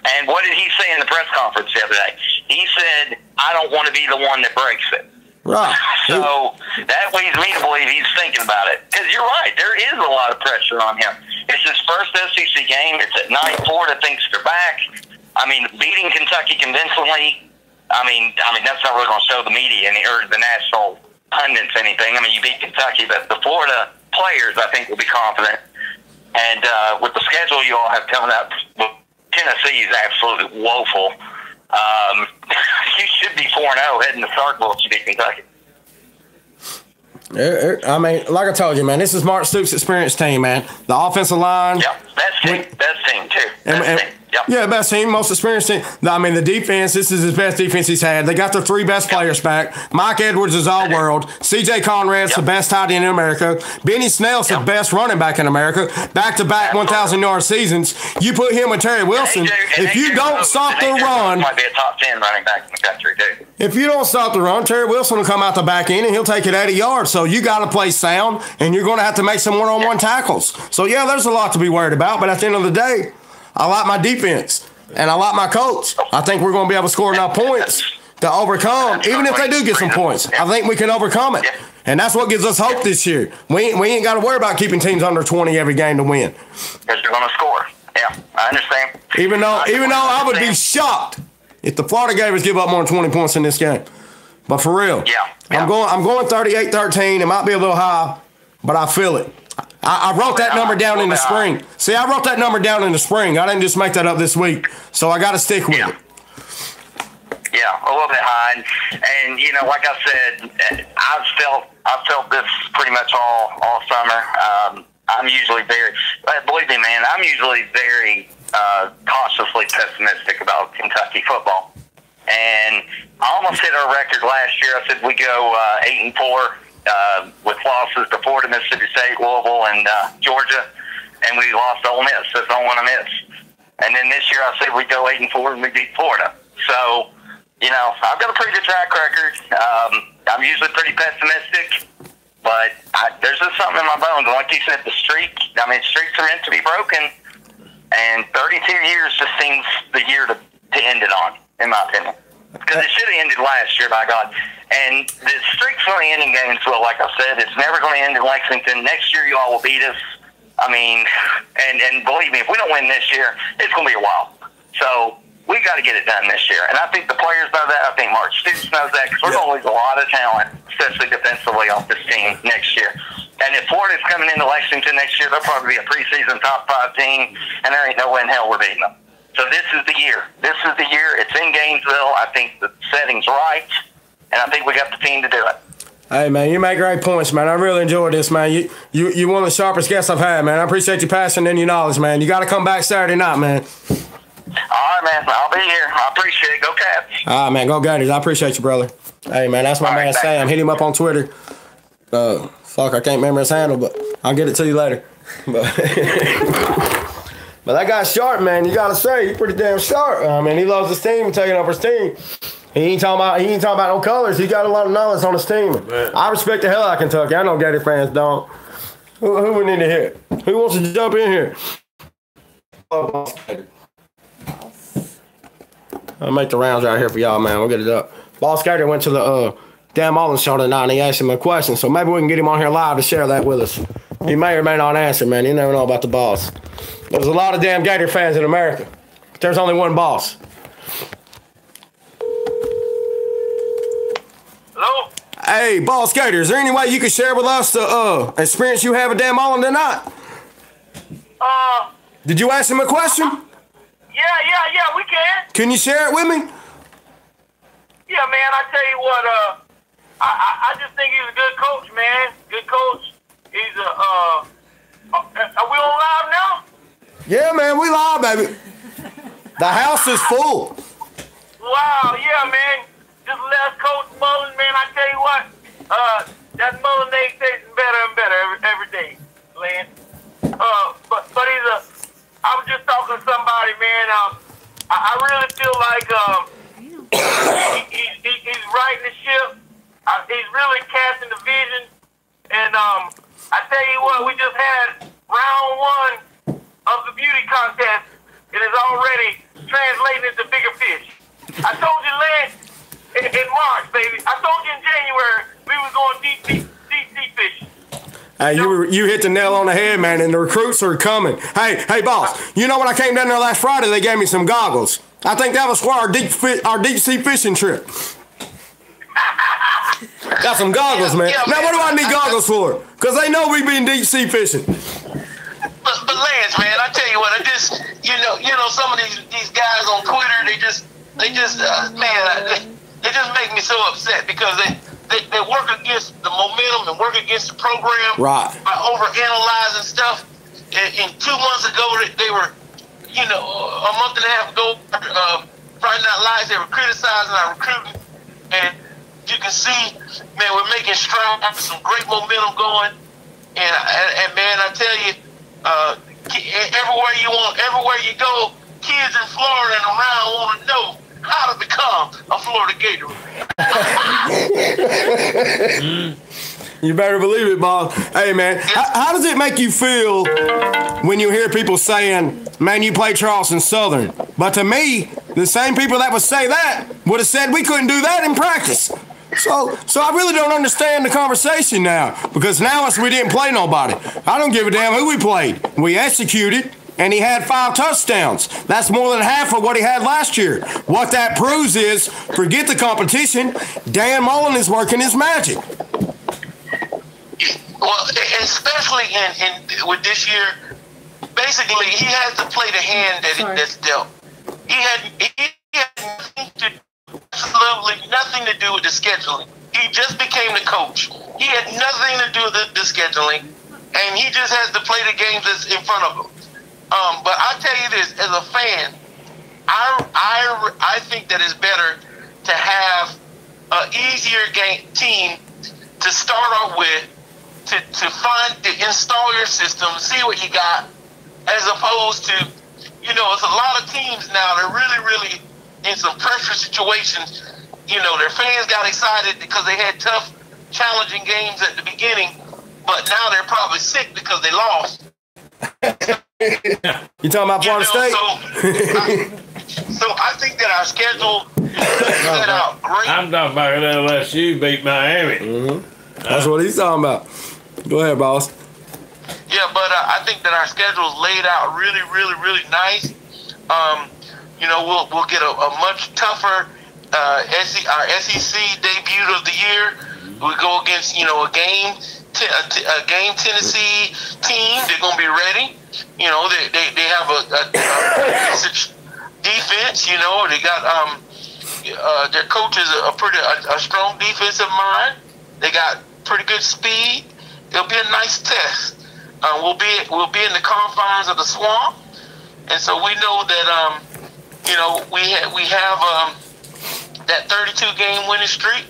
And what did he say in the press conference the other day? He said, I don't want to be the one that breaks it. Right. So that leads me to believe he's thinking about it. Because you're right, there is a lot of pressure on him. It's his first SEC game. It's at night. Florida thinks they're back. I mean, beating Kentucky convincingly. I mean that's not really going to show the media or the national pundits anything. I mean, you beat Kentucky, but the Florida players, I think, will be confident. And with the schedule you all have coming up, Tennessee is absolutely woeful. You should be 4-0 heading to Starkville if you beat Kentucky. I mean, like I told you, man, this is Mark Stoops' experienced team, man. The offensive line. Yep, best team, too. Best team. Yep. Yeah, best team, most experienced team. I mean, the defense, this is his best defense he's had. They got their 3 best players back. Mike Edwards is all-world. C.J. Conrad's the best tight end in America. Benny Snell's the best running back in America. Back-to-back 1,000-yard seasons. You put him with Terry Wilson. If you don't stop the run... might be a top 10 running back in the country, too. If you don't stop the run, Terry Wilson will come out the back end and he'll take it 80 yards. So you got to play sound, and you're going to have to make some one-on-one tackles. So, yeah, there's a lot to be worried about. But at the end of the day, I like my defense. And I like my coach. I think we're going to be able to score enough points to overcome. Even if they do get some points, I think we can overcome it. And that's what gives us hope this year. We ain't got to worry about keeping teams under 20 every game to win. Because they're going to score. Yeah, I understand. Even though I would be shocked if the Florida Gators give up more than 20 points in this game. But for real, I'm going 38-13. It might be a little high, but I feel it. I wrote that number down in the spring. See, I wrote that number down in the spring. I didn't just make that up this week. So I got to stick with it. Yeah, a little bit high. And you know, like I said, I've felt this pretty much all summer. I'm usually believe me, man, I'm usually very cautiously pessimistic about Kentucky football. And I almost hit our record last year. I said we go 8-4. With losses to Florida, Mississippi State, Louisville, and Georgia, and we lost to Ole Miss. That's the only one I missed. And then this year I said we'd go 8-4 and we beat Florida. So, you know, I've got a pretty good track record. I'm usually pretty pessimistic, but there's just something in my bones. Like you said, streaks are meant to be broken, and 32 years just seems the year to end it on, in my opinion. Because it should have ended last year, by God. And the streak's only ending Gainesville, like I said. It's never going to end in Lexington. Next year, you all will beat us. I mean, and believe me, if we don't win this year, it's going to be a while. So we got to get it done this year. And I think the players know that. I think Mark Stoops knows that, because we're going to lose a lot of talent, especially defensively, off this team next year. And if Florida's coming into Lexington next year, they'll probably be a preseason top 5 team, and there ain't no way in hell we're beating them. So this is the year. This is the year. It's in Gainesville. I think the setting's right, and I think we got the team to do it. Hey, man, you make great points, man. I really enjoyed this, man. You one of the sharpest guests I've had, man. I appreciate your passion and your knowledge, man. You got to come back Saturday night, man. All right, man. I'll be here. I appreciate it. Go Cats. All right, man. Go Gators. I appreciate you, brother. Hey, man, that's my man Sam. Hit him up on Twitter. I can't remember his handle, but I'll get it to you later. But that guy's sharp, man. You gotta say, he's pretty damn sharp. I mean, he loves his team, taking over his team. He ain't talking about no colors. He got a lot of knowledge on his team. Man. I respect the hell out of Kentucky. I know Gator fans don't. Who we need to hit? Who wants to jump in here? I'll make the rounds out here for y'all, man. We'll get it up. Boss Gator went to the Dan Mullen show tonight, and he asked him a question, so maybe we can get him on here live to share that with us. He may or may not answer, man. You never know about the boss. There's a lot of damn Gator fans in America, but there's only one boss. Hello? Hey, Boss Gator, is there any way you could share with us the experience you had with Dan Mullen tonight? Did you ask him a question? Yeah, we can. Can you share it with me? Yeah, man, I tell you what, I just think he's a good coach, man. Good coach. He's are we on live now? Yeah, man, we live, baby. The house is full. Wow, yeah, man. Just last Coach Mullen, man, I tell you what, that Mullen egg tasting better and better every day, Lance. But I was just talking to somebody, man. I really feel like he's righting the ship. He's really casting the vision. And I tell you what, we just had round 1 of the beauty contest. It is already translating into bigger fish. I told you, Lance, in March, baby. I told you in January we was going deep fishing. Hey, you hit the nail on the head, man, and the recruits are coming. Hey, boss, you know when I came down there last Friday, they gave me some goggles. I think that was for our deep sea fishing trip. Got some goggles, man. Now, what do I need goggles for? Because they know we been deep sea fishing. But Lance, man, I tell you what, I just, you know, some of these guys on Twitter, they just make me so upset because they work against the momentum and work against the program right. by overanalyzing stuff. And 2 months ago, they were, you know, a month and a half ago, Friday Night Lights, they were criticizing our recruiting. And you can see, man, we're making strides, some great momentum going. And man, I tell you, everywhere you go, kids in Florida and around want to know how to become a Florida Gator. You better believe it, boss. Hey, man, how does it make you feel when you hear people saying, man, you play Charleston Southern? But to me, the same people that would say that would have said we couldn't do that in practice. So I really don't understand the conversation now, because now it's we didn't play nobody. I don't give a damn who we played. We executed, and he had 5 touchdowns. That's more than half of what he had last year. What that proves is, forget the competition, Dan Mullen is working his magic. Well, especially with this year, basically he has to play the hand that's dealt. He had absolutely nothing to do with the scheduling. He just became the coach. He had nothing to do with the scheduling, and he just has to play the games that's in front of him. But I tell you this, as a fan, I think that it's better to have an easier team to start off with, to install your system, see what you got, as opposed to, you know, it's a lot of teams now that are really, really in some pressure situations. You know, their fans got excited because they had tough, challenging games at the beginning, but now they're probably sick because they lost. You talking about Florida State? So I think that our schedule is set out great. I'm talking about LSU beat Miami. Mm-hmm. That's what he's talking about. Go ahead, boss. Yeah, but I think that our schedule is laid out really, really, really nice. You know, we'll get a much tougher our SEC debut of the year. We go against, you know, a game Tennessee team. They're gonna be ready. You know, they have a defense. You know, they got their coach is a strong defensive mind. They got pretty good speed. It'll be a nice test. We'll be in the confines of the swamp, and so we know that you know, we have that 32-game winning streak.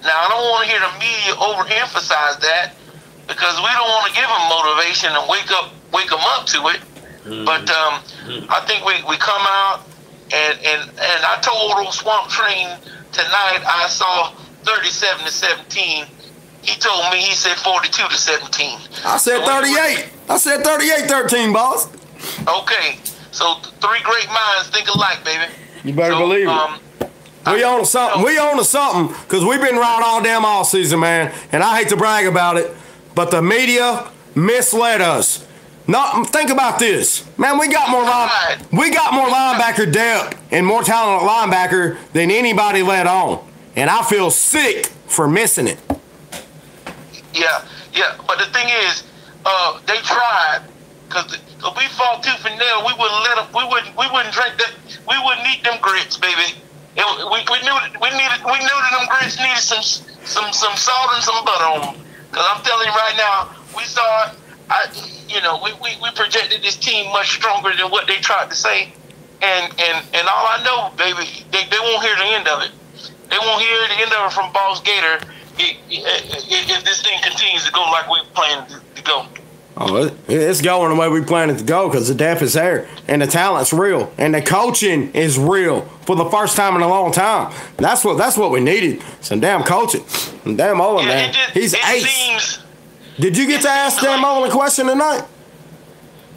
Now, I don't want to hear the media overemphasize that, because we don't want to give them motivation and wake them up to it. Mm-hmm. But I think we come out, and I told old Swamp Train tonight I saw 37-17. He told me, he said 42-17. I said 38. I said 38-13, boss. Okay. So 3 great minds think alike, baby. You better believe it. We on to something. We on to something, because we've been right all damn all season, man. And I hate to brag about it, but the media misled us. Think about this, man. We got more linebacker depth and more talented linebacker than anybody let on, and I feel sick for missing it. Yeah. But the thing is, they tried, because if we fought tooth and nail, we wouldn't let them. We wouldn't drink that. We wouldn't eat them grits, baby. We knew that them grits needed some salt and some butter on them. Because I'm telling you right now, we saw it. We projected this team much stronger than what they tried to say. And all I know, baby, they won't hear the end of it. They won't hear the end of it from Boss Gator if this thing continues to go like we planned to go. Oh, it's going the way we planned it to go, because the depth is there and the talent's real and the coaching is real for the first time in a long time. That's what we needed. Some damn coaching. And Dan Mullen, man, he's ace. Did you get to ask Dan Mullen a question tonight?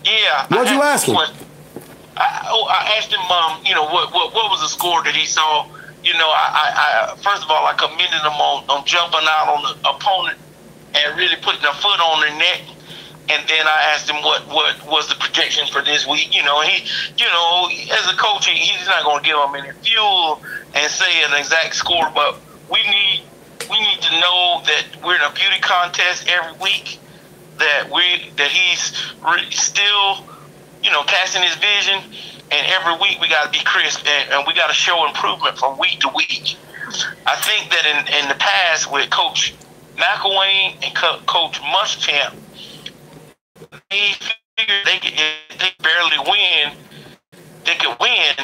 Yeah. What'd you ask him? I asked him, what was the score that he saw? You know, I first of all, I commended him on jumping out on the opponent and really putting a foot on their neck. And then I asked him what was the projection for this week. You know, as a coach, he's not going to give them any fuel and say an exact score, but we need to know that we're in a beauty contest every week, that he's still, casting his vision, and every week we got to be crisp, and we got to show improvement from week to week. I think that in the past with Coach McElwain and Coach Muschamp, they figured if they barely win, they could win,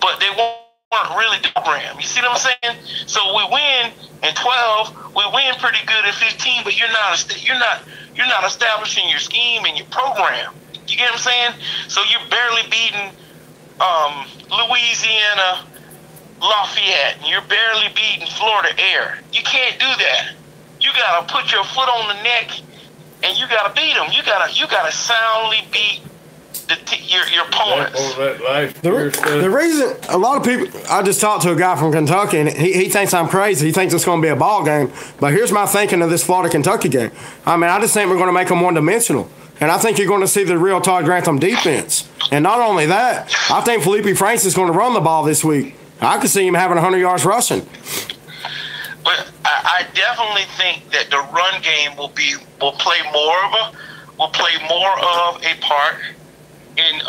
but they weren't really the program. You see what I'm saying? So we win in 12, we win pretty good in 15, but you're not establishing your scheme and your program. You get what I'm saying? So you're barely beating Louisiana Lafayette, and you're barely beating Florida Air. You can't do that. You gotta put your foot on the neck, and you gotta beat them. You gotta soundly beat your opponents. The reason a lot of people, I just talked to a guy from Kentucky, and he thinks I'm crazy. He thinks it's going to be a ball game. But here's my thinking of this Florida-Kentucky game. I mean, I just think we're going to make them one-dimensional. And I think you're going to see the real Todd Grantham defense. And not only that, I think Felipe Franks is going to run the ball this week. I could see him having 100 yards rushing. But I definitely think that the run game will play more of a part in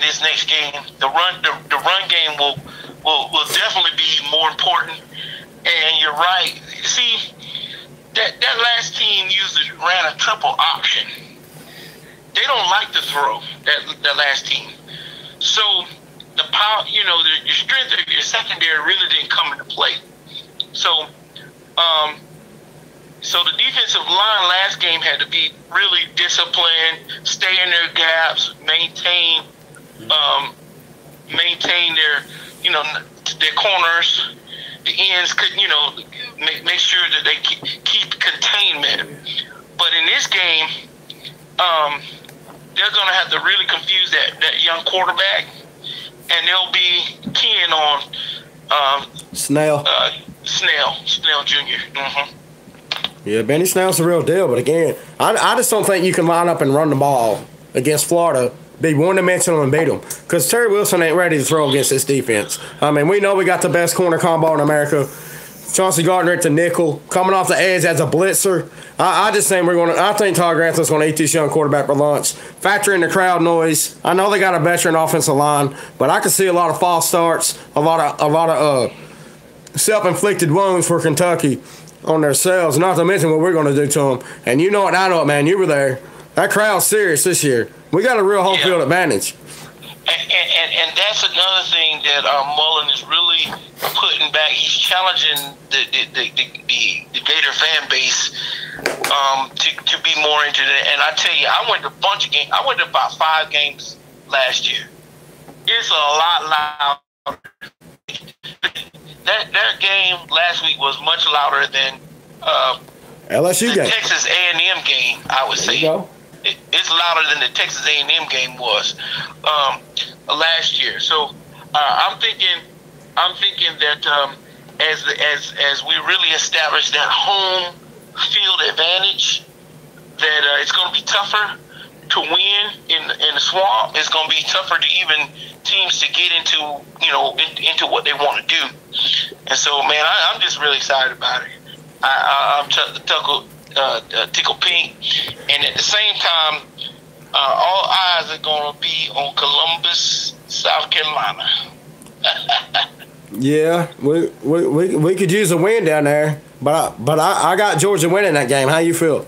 this next game. The run game will definitely be more important. And you're right. See, that last team ran a triple option. They don't like to throw, that last team. So the power, your strength of your secondary really didn't come into play. So the defensive line last game had to be really disciplined, stay in their gaps, maintain their corners, the ends could, make sure that they keep containment. But in this game, they're going to have to really confuse that young quarterback, and they'll be keying on Snell Jr. Mm-hmm. Yeah, Benny Snell's the real deal. But again, I just don't think you can line up and run the ball against Florida, be one-dimensional and beat them. Because Terry Wilson ain't ready to throw against this defense. I mean, we know we got the best corner combo in America. Chauncey Gardner at the nickel, coming off the edge as a blitzer. I just think I think Todd Grantham's going to eat this young quarterback for lunch. Factor in the crowd noise. I know they got a veteran offensive line, but I can see a lot of false starts, a lot of self-inflicted wounds for Kentucky on themselves, not to mention what we're going to do to them. And you know it, I know it, man. You were there. That crowd's serious this year. We got a real home field advantage. And that's another thing that Mullen is really putting back. He's challenging the Gator fan base to be more into it. And I tell you, I went to a bunch of games. I went to about 5 games last year. It's a lot louder. That game last week was much louder than LSU the game. Texas A&M game, I would say. It's louder than the Texas A&M game was last year. So I'm thinking that as we really establish that home field advantage, that it's going to be tougher to win in the swamp. It's going to be tougher to even teams to get into what they want to do. And so, man, I'm just really excited about it. I'm tickled pink, and at the same time, all eyes are going to be on Columbus, South Carolina. Yeah, we could use a win down there, but I got Georgia winning that game. How you feel?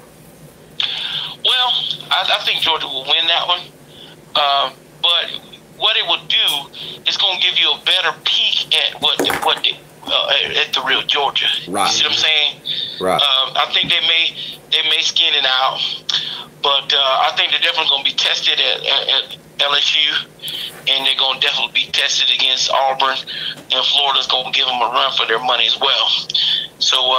Well, I think Georgia will win that one, but what it will do is going to give you a better peek at at the real Georgia. Right. You see what I'm saying? Right. I think they may skin it out, but I think they're definitely going to be tested at LSU, and they're going to definitely be tested against Auburn, and Florida's going to give them a run for their money as well. So,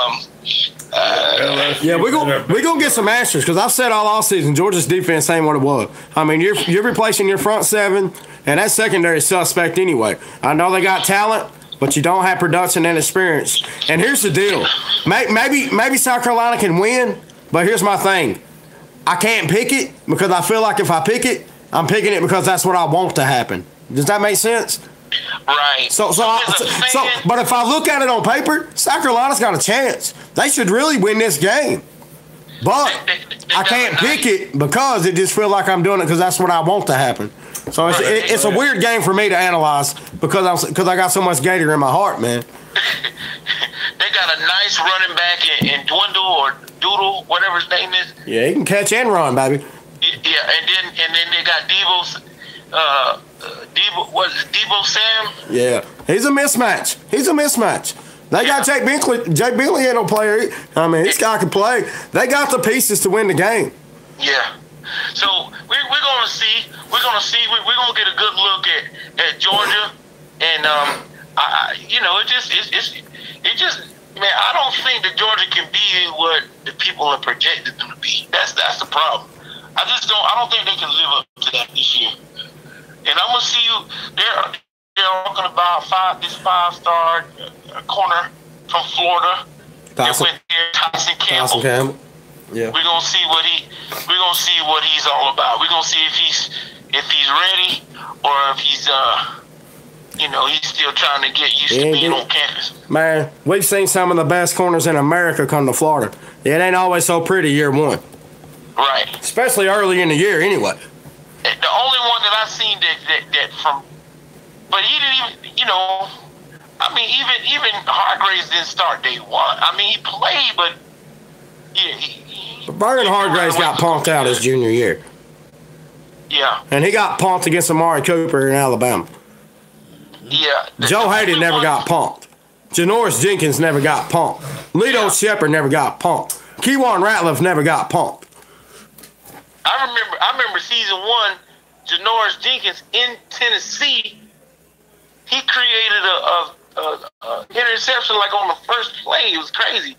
yeah, we're gonna get some answers, because I've said all offseason Georgia's defense ain't what it was. I mean, you're replacing your front seven, and that secondary is suspect anyway. I know they got talent, but you don't have production and experience. And here's the deal. Maybe South Carolina can win, but here's my thing. I can't pick it because I feel like if I pick it, I'm picking it because that's what I want to happen. Does that make sense? Right. But if I look at it on paper, South Carolina's got a chance. They should really win this game. But I can't pick it because it just feels like I'm doing it because that's what I want to happen. So it's a weird game for me to analyze because I got so much Gator in my heart, man. They got a nice running back in Dwindle or Doodle, whatever his name is. Yeah, he can catch and run, baby. Yeah, and then they got Debo Sam? Yeah, he's a mismatch. They got Jake Binkley. Jake Binkley ain't no player. I mean, this guy can play. They got the pieces to win the game. Yeah. So we're gonna see. We're gonna get a good look at Georgia, and it just man, I don't think that Georgia can be what the people are projected them to be. That's the problem. I don't think they can live up to that this year. And I'm gonna see you. They're talking about this five-star corner from Florida. Tyson Campbell. Yeah. We're gonna see what he's all about. We're gonna see if he's ready or if he's he's still trying to get used to being on campus. Man, we've seen some of the best corners in America come to Florida. It ain't always so pretty year one. Right. Especially early in the year anyway. The only one that I've seen that from, but he didn't even, even Hargraves didn't start day one. I mean, he played, but yeah. Vernon Hargraves got punked out his junior year. Yeah. And he got punked against Amari Cooper in Alabama. Yeah. Joe Hayden never got punked. Janoris Jenkins never got punked. Lito Shepard never got punked. Keywan Ratliff never got punked. I remember season one, Janoris Jenkins in Tennessee. He created a interception like on the first play. It was crazy.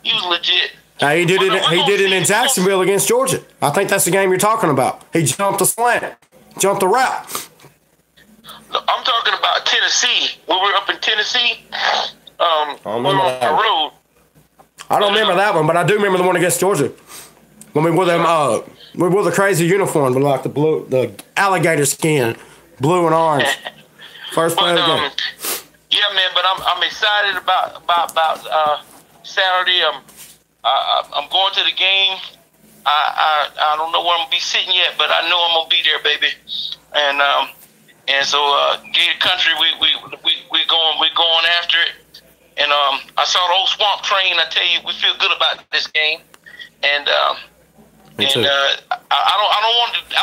He was legit. He did it in Jacksonville against Georgia. I think that's the game you're talking about. He jumped the slant, jumped the route. No, I'm talking about Tennessee. When we were up in Tennessee, we were on the road. I don't remember that one, but I do remember the one against Georgia. When we wore them, we wore the crazy uniform, but like the alligator skin, blue and orange. First play of the game. Yeah, man. But I'm excited about Saturday. I'm going to the game. I don't know where I'm gonna be sitting yet, but I know I'm gonna be there, baby. And so Gator Country, we're going after it. And I saw the old Swamp Train. I tell you, we feel good about this game. And I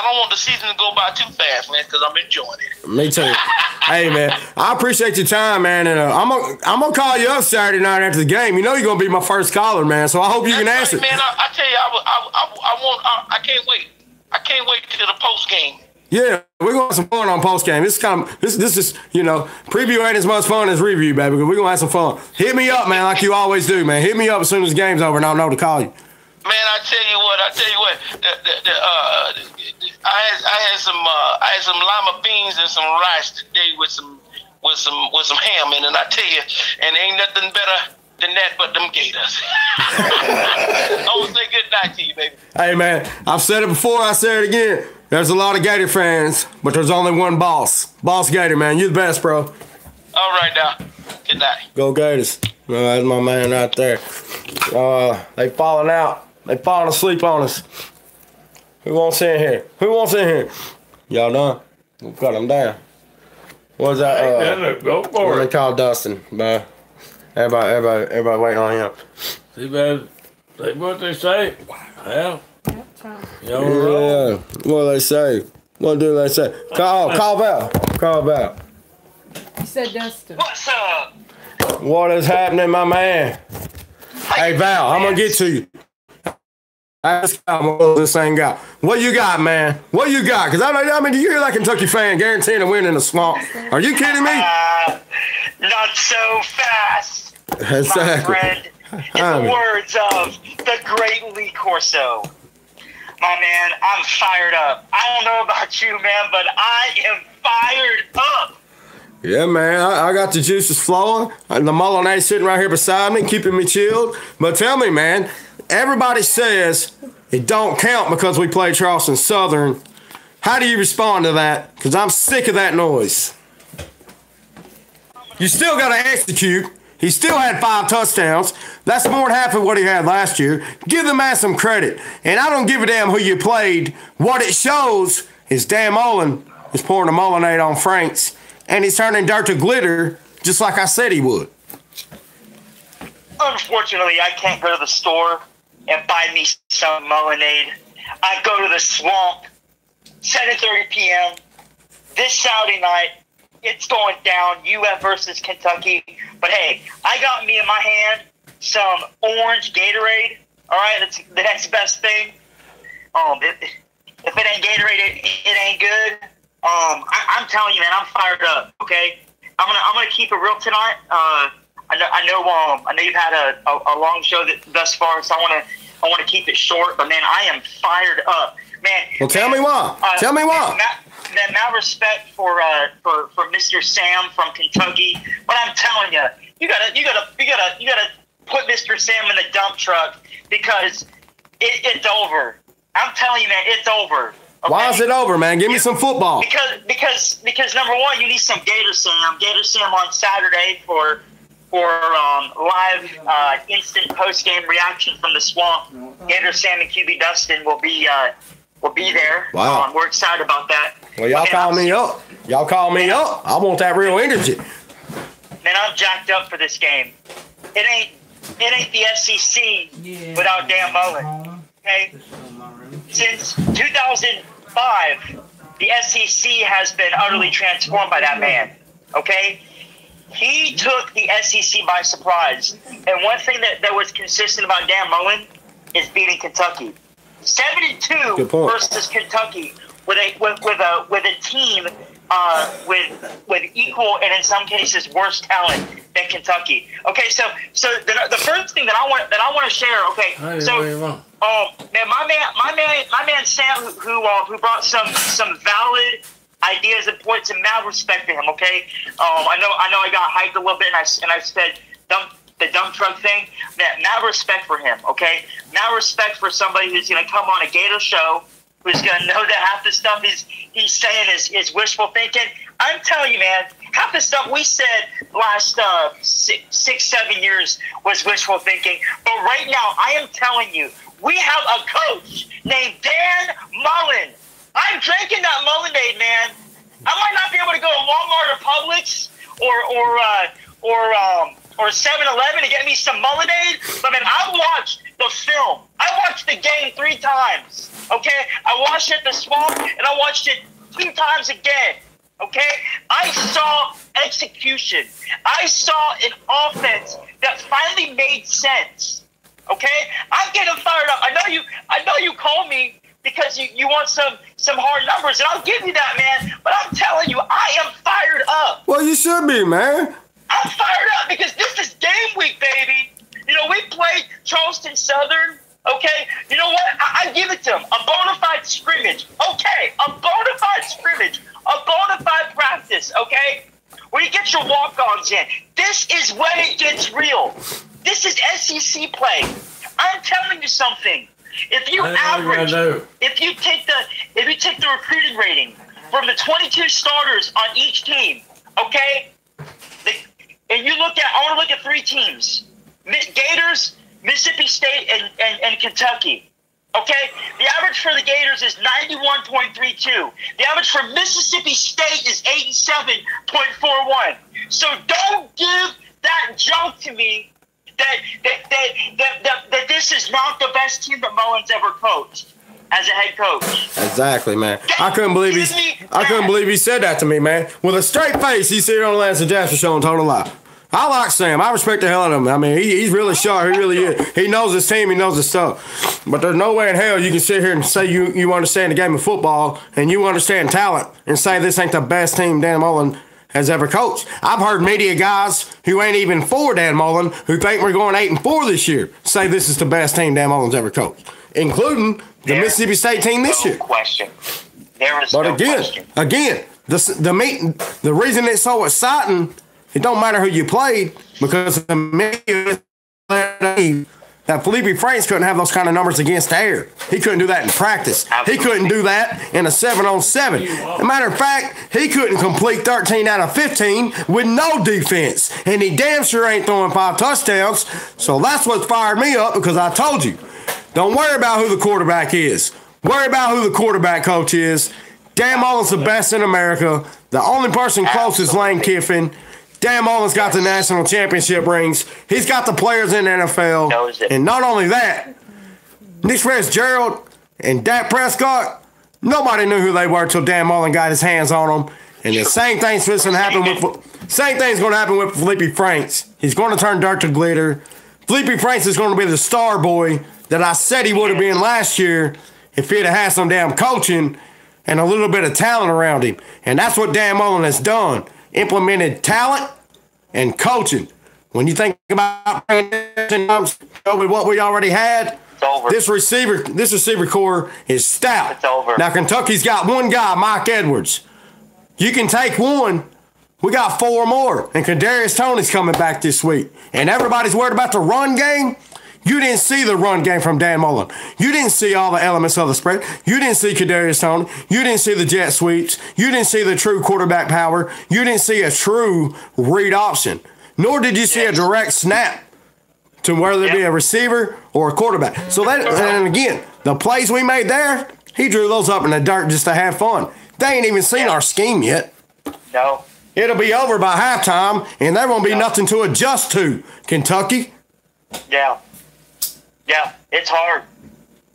don't want the season to go by too fast, man, because I'm enjoying it. Me too. Hey, man, I appreciate your time, man, and I'm gonna call you up Saturday night after the game. You know you're gonna be my first caller, man. So I hope you can answer. Man, I tell you, I can't wait. I can't wait till the post game. Yeah, we're gonna have some fun on post game. This is preview ain't as much fun as review, baby. Because we're gonna have some fun. Hit me up, man, like you always do, man. Hit me up as soon as the game's over, and I'll know to call you. Man, I tell you what. I had some lima beans and some rice today with some ham in it. And I tell you, and ain't nothing better than that but them Gators. I want to say good night to you, baby. Hey, man, I've said it before. I say it again. There's a lot of Gator fans, but there's only one boss. Boss Gator, man. You the best, bro. All right, now. Good night. Go Gators. Well, that's my man right there. They falling out. They falling asleep on us. Who wants in here? Y'all done? We'll cut them down. What's that? Go for what it. They call Dustin, but everybody waiting on him. See, man, what they say? Well, yeah. What do they say? What do they say? Call Val. Call Val. You said Dustin. What's up? What is happening, my man? Hey, Val, I'm gonna get to you. This ain't got. What you got, man? What you got? Because I mean, do you hear that Kentucky fan guaranteeing a win in the swamp? Are you kidding me? Not so fast, Exactly. my friend. In the words of the great Lee Corso. My man, I'm fired up. I don't know about you, man, but I am fired up. Yeah, man, I got the juices flowing. The Molinet sitting right here beside me, keeping me chilled. But tell me, man, everybody says it don't count because we play Charleston Southern. How do you respond to that? Because I'm sick of that noise. You still got to execute. He still had 5 touchdowns. That's more than half of what he had last year. Give the man some credit. And I don't give a damn who you played. What it shows is Dan Mullen is pouring a Molinade on Franks, and he's turning dirt to glitter just like I said he would. Unfortunately, I can't go to the store and buy me some Molinade. I go to the Swamp, 7:30 p.m. this Saturday night. It's going down, UF versus Kentucky. But hey, I got me in my hand some orange Gatorade. All right, that's the next best thing. If it ain't Gatorade, it ain't good. I'm telling you, man, I'm fired up. Okay, I'm gonna keep it real tonight. I know you've had a long show thus far, so I want to keep it short. But man, I am fired up, man. Well, tell me why. Tell me why. Man, my respect for Mr. Sam from Kentucky, but I'm telling you, you gotta put Mr. Sam in the dump truck because it's over. I'm telling you, man, it's over. Okay? Why is it over, man? Give me some football. Because number one, you need some Gator Sam. Gator Sam on Saturday for live instant post game reaction from the Swamp. Gator Sam and QB Dustin will be there. Wow. We're excited about that. Well, y'all call me up. Y'all call me up. I want that real energy. Man, I'm jacked up for this game. It ain't the SEC without Dan Mullen. Okay? Since 2005, the SEC has been utterly transformed by that man. Okay? He took the SEC by surprise. And one thing that was consistent about Dan Mullen is beating Kentucky. 72 versus Kentucky with a team with equal and in some cases worse talent than Kentucky. Okay, so the first thing that I want to share. Okay, man, my man Sam, who brought some valid ideas and points, and mad respect to him. Okay, I know I got hyped a little bit, and I said the dump truck thing. Mad respect for him. Okay, mad respect for somebody who's gonna come on a Gator show, who's gonna know that half the stuff he's saying is wishful thinking. I'm telling you, man, half the stuff we said last 6-7 years was wishful thinking. But right now, I am telling you, we have a coach named Dan Mullen. I'm drinking that Molinade, man. I might not be able to go to Walmart or Publix or 7-Eleven to get me some Molinade, but man, I watched the film. I watched the game 3 times. Okay, I watched it at the Swamp, and I watched it 2 times again. Okay, I saw execution. I saw an offense that finally made sense. Okay, I'm getting fired up. I know you called me because you want some hard numbers, and I'll give you that, man. But I'm telling you, I am fired up. Well, you should be, man. I'm fired up because this is game week, baby. You know, we played Charleston Southern. Okay, you know what? I give it to them. A bona fide scrimmage. Okay, a bona fide scrimmage. A bona fide practice. Okay, where you get your walk-ons in. This is when it gets real. This is SEC play. I'm telling you something. If you take the recruiting rating from the 22 starters on each team, okay, and I want to look at 3 teams: Gators, Mississippi State, and Kentucky. Okay, the average for the Gators is 91.32. The average for Mississippi State is 87.41. So don't give that junk to me that this is not the best team that Mullen's ever coached as a head coach. Exactly, man. I couldn't believe he said that to me, man. With a straight face, he said it on the Lance and Jasper show on Total Lie. I like Sam. I respect the hell out of him. I mean, he's really sharp. He really is. He knows his team. He knows his stuff. But there's no way in hell you can sit here and say you understand the game of football and you understand talent and say this ain't the best team Dan Mullen has ever coached. I've heard media guys who ain't even for Dan Mullen who think we're going 8-4 this year say this is the best team Dan Mullen's ever coached, including the Mississippi State team this year. Question. There is no question. Again, The reason it's so exciting, it don't matter who you played, because the media that Felipe Franks couldn't have those kind of numbers against the air. He couldn't do that in practice. He couldn't do that in a 7-on-7. As a matter of fact, he couldn't complete 13 out of 15 with no defense. And he damn sure ain't throwing 5 touchdowns. So that's what fired me up, because I told you, don't worry about who the quarterback is. Worry about who the quarterback coach is. Dan Mullen's the best in America. The only person close is Lane Kiffin. Dan Mullen's got the national championship rings. He's got the players in the NFL. And not only that, Nick Fitzgerald and Dak Prescott, nobody knew who they were until Dan Mullen got his hands on them. And the same thing's going to happen with Felipe Franks. He's going to turn dirt to glitter. Felipe Franks is going to be the star boy that I said he would have been last year if he'd have had some damn coaching and a little bit of talent around him. And that's what Dan Mullen has done. Implemented talent and coaching. When you think about with what we already had, this receiver core is stout. It's over. Now Kentucky's got one guy, Mike Edwards. You can take one. We got 4 more. And Kadarius Toney's coming back this week. And everybody's worried about the run game. You didn't see the run game from Dan Mullen. You didn't see all the elements of the spread. You didn't see Kadarius Toney. You didn't see the jet sweeps. You didn't see the true quarterback power. You didn't see a true read option. Nor did you see a direct snap to whether it be a receiver or a quarterback. So that, and again, the plays we made there, he drew those up in the dirt just to have fun. They ain't even seen our scheme yet. No. It'll be over by halftime, and there won't be nothing to adjust to, Kentucky. Yeah. Yeah, it's hard.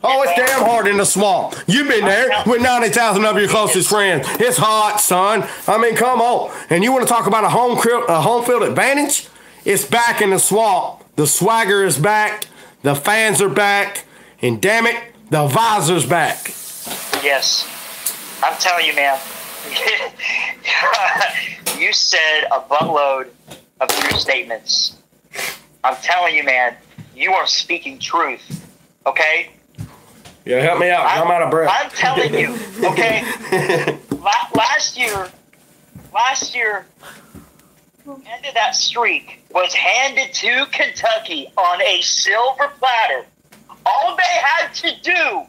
Oh, it's damn hard in the swamp. You've been there with 90,000 of your closest friends. It's hot, son. I mean, come on. And you want to talk about a home field advantage? It's back in the swamp. The swagger is back. The fans are back. And damn it, the visor's back. Yes. I'm telling you, man. You said a buttload of true statements. I'm telling you, man. You are speaking truth, okay? Yeah, help me out. I'm out of breath. I'm telling you, okay? last year, end of that streak was handed to Kentucky on a silver platter. All they had to do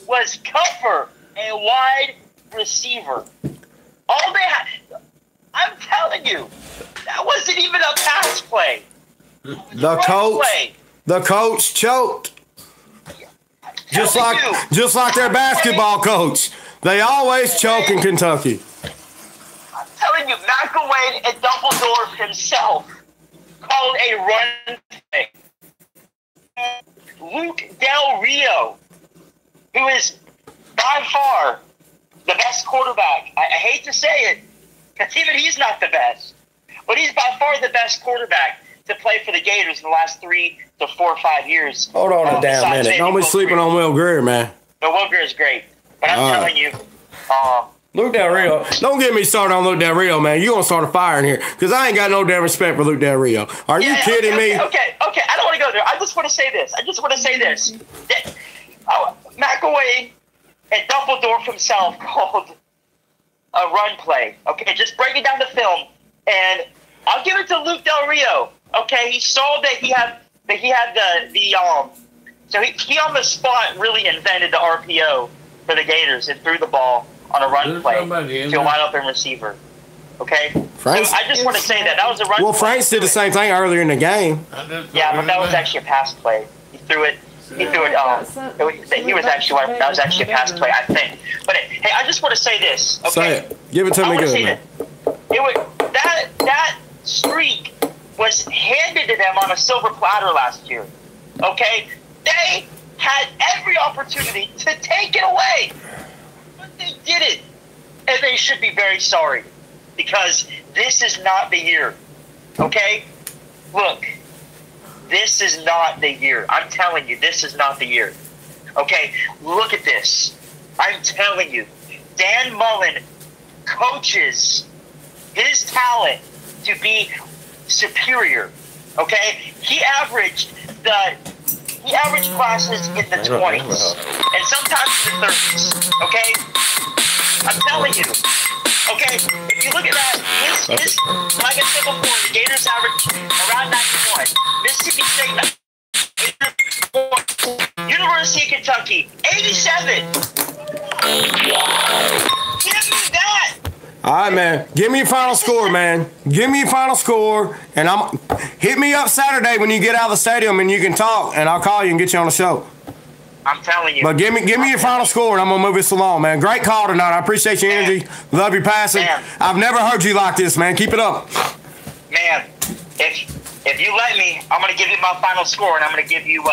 was cover a wide receiver. All they had, I'm telling you, that wasn't even a pass play. The coach choked. Just like their basketball coach. They always choke in Kentucky. I'm telling you, McElwain and Dumbledore himself called a run play. Luke Del Rio, who is by far the best quarterback. I hate to say it, because even he's not the best. But he's by far the best quarterback to play for the Gators in the last 3 to 4 or 5 years. Hold on a damn minute. Don't be sleeping on Will Greer, man. No, Will Greer is great. But I'm telling you, Luke Del Rio. Don't get me started on Luke Del Rio, man. You're going to start a fire in here, because I ain't got no damn respect for Luke Del Rio. Are you kidding me? Okay. I don't want to go there. I just want to say this. McElwain and Dumbledore himself called a run play. Okay, just breaking down the film, and I'll give it to Luke Del Rio. Okay, he saw that he had so he on the spot really invented the RPO for the Gators and threw the ball on a run play to a wide open receiver. Okay, Franks, so I just want to say that was a run. Well, Franks did the same thing earlier in the game. Yeah, but that was actually a pass play. He threw it. He was actually a pass play, I think. But hey, I just want to say this. Okay, say it. Give it to me good, man. That streak was handed to them on a silver platter last year. Okay, they had every opportunity to take it away, but they didn't, and they should be very sorry, because this is not the year. Okay, look, this is not the year. I'm telling you, this is not the year. Okay, look at this. I'm telling you, Dan Mullen coaches his talent to be superior. Okay, he averaged classes in the 20s and sometimes in the 30s. Okay, I'm telling you, Okay, if you look at that, this like I said before, the Gators average around 91. Mississippi State, University of Kentucky, 87. Give me that. All right, man. Give me your final score, man. Give me your final score, and hit me up Saturday when you get out of the stadium and you can talk, and I'll call you and get you on the show. I'm telling you. But give me your final score, and I'm gonna move this along, man. Great call tonight. I appreciate your energy. Love your passing. Man. I've never heard you like this, man. Keep it up. Man, if you let me, I'm gonna give you my final score, and I'm gonna give you All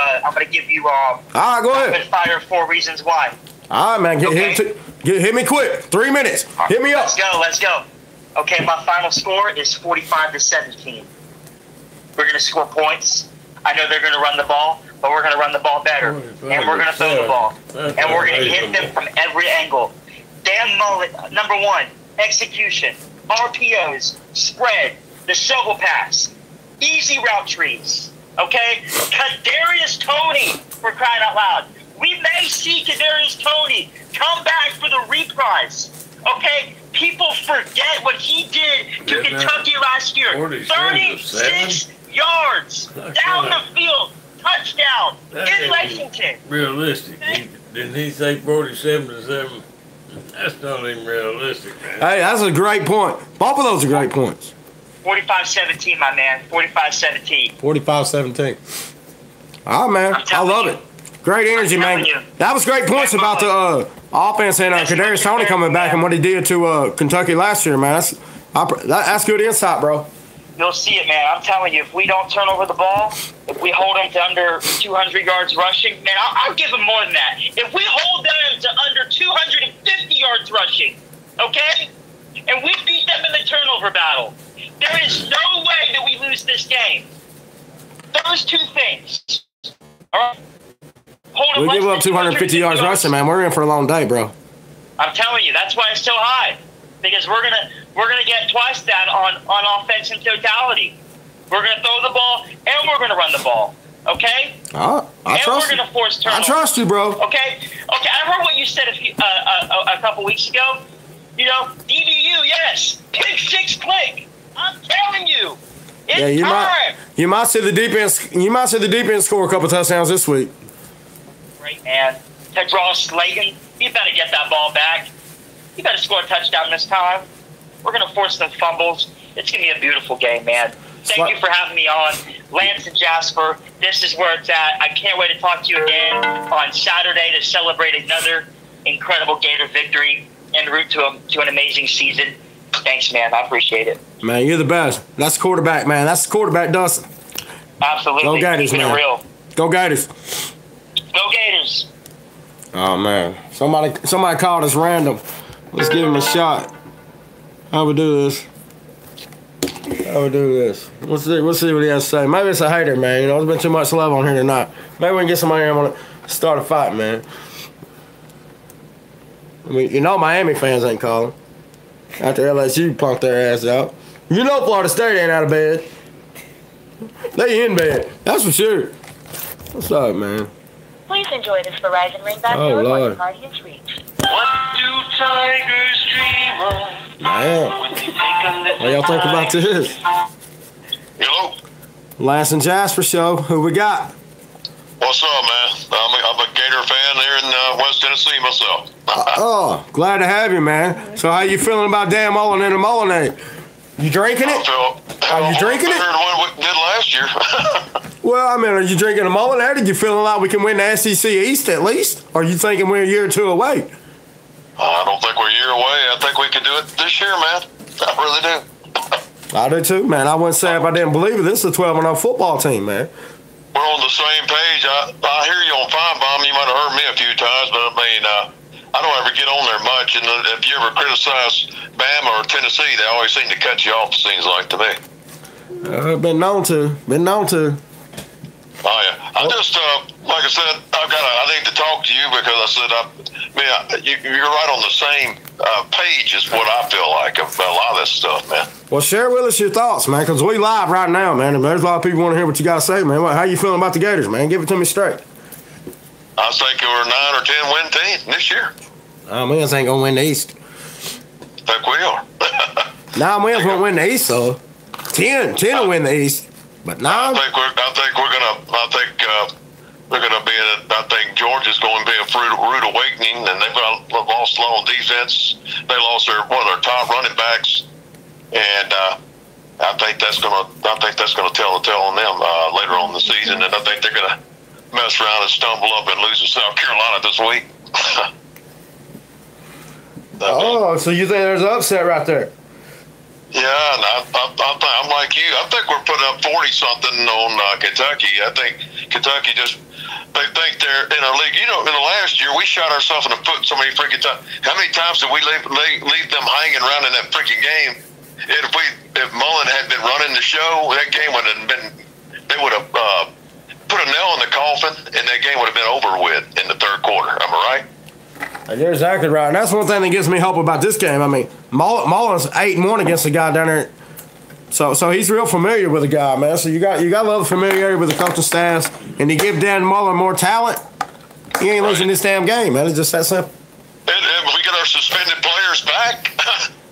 right, go ahead. rapid fire 4 reasons why. All right, man. Hit me quick. 3 minutes. Hit me up. Let's go. Okay, my final score is 45-17. We're gonna score points. I know they're gonna run the ball, but we're gonna run the ball better, and we're gonna throw the ball, and we're gonna hit them from every angle. Dan Mullen, number 1, execution, RPOs, spread, the shovel pass, easy route trees. Okay, Kadarius Toney, for crying out loud. We may see Kadarius Toney come back for the reprise. Okay, people forget what he did to Kentucky last year. 36 yards down the field, touchdown in Lexington. Realistic. Didn't he say 47-7? That's not even realistic, man. Hey, that's a great point. Both of those are great points. 45-17, my man. 45-17. 45-17. All right, man. I love it. Great energy, man. you. That was great points about the offense and Kadarius Toney coming back and what he did to Kentucky last year, man. That's good insight, bro. You'll see it, man. I'm telling you, if we don't turn over the ball, if we hold them to under 200 yards rushing, man, I'll give them more than that. If we hold them to under 250 yards rushing, okay, and we beat them in the turnover battle, there is no way that we lose this game. Those 2 things. All right? We give up 250 yards rushing, man. We're in for a long day, bro. I'm telling you, that's why it's so high. Because we're gonna get twice that on offense in totality. We're gonna throw the ball and we're gonna run the ball. Okay? I trust we're you. gonna force turnovers. I trust you, bro. Okay. I heard what you said a couple weeks ago. You know, DBU, yes. Pick 6 click. I'm telling you. It's time. You might see the defense. You might see the defense score a couple touchdowns this week. Great, man. Tedros Slayton, you better get that ball back. You better score a touchdown this time. We're going to force some fumbles. It's going to be a beautiful game, man. Thank you for having me on. Lance and Jasper, this is where it's at. I can't wait to talk to you again on Saturday to celebrate another incredible Gator victory en route to an amazing season. Thanks, man. I appreciate it. Man, you're the best. That's the quarterback, man. That's the quarterback, Dustin. Absolutely. Go Gators, man. Real. Go Gators. Go Gators. Oh, man. Somebody called us random. Let's give him a shot. How we do this? Let's see what he has to say. Maybe it's a hater, man. You know, there's been too much love on here tonight. Maybe we can get somebody here and want to start a fight, man. I mean, you know Miami fans ain't calling. After LSU punked their ass out. You know Florida State ain't out of bed. They in bed. That's for sure. What's up, man? Please enjoy this Verizon ringback oh, once Lord. the party is reached. What do tigers dream of? Man. What y'all think about this? Hello? Lance and Jasper show. Who we got? What's up, man? I'm a Gator fan here in West Tennessee myself. Glad to have you, man. So how you feeling about Dan Mullen and the Mullen? You drinking it? Are you drinking it? Better than what we did last year. Well, I mean, are you drinking a Mullen? Are you feeling like we can win the SEC East at least? Or are you thinking we're a year or two away? I don't think we're a year away. I think we can do it this year, man. I really do. I do too, man. I wouldn't say if I didn't believe it. This is a 12-0 football team, man. We're on the same page. I hear you on Feinbaum. You might have heard me a few times, but I mean, I don't ever get on there much. And if you ever criticize Bama or Tennessee, they always seem to cut you off, it seems like to me. Been known to. Oh, yeah. I just, like I said, I need to talk to you because I said, you're right on the same page as what I feel like about a lot of this stuff, man. Well, share with us your thoughts, man, because we live right now, man. And there's a lot of people want to hear what you got to say, man. How you feeling about the Gators, man? Give it to me straight. I think we're a 9 or 10 win team this year. Man, ain't going to win the East. think we are. 9 wins won't win the East, so 10 will win the East. But 9. I think they're gonna be in. I think Georgia's going to be a rude awakening, and they've lost a lot on defense. They lost one of their top running backs, and I think that's gonna tell the tale on them later on in the season. And I think they're gonna mess around and stumble up and lose to South Carolina this week. So you think there's an upset right there? Yeah, and I'm like you. I think we're putting up 40-something on Kentucky. I think Kentucky they think they're in our league. You know, in the last year, we shot ourselves in the foot so many freaking times. How many times did we leave them hanging around in that freaking game? If Mullen had been running the show, that game would have been. They would have put a nail in the coffin, and that game would have been over with in the third quarter. Am I right? You're exactly right. And that's one thing that gives me hope about this game. I mean, Mullen's 8-1 against the guy down there. So he's real familiar with the guy, man. So you got to love the familiarity with the coaching staffs. And to give Dan Mullen more talent, he ain't losing this damn game, man. It's just that simple. And if we get our suspended players back.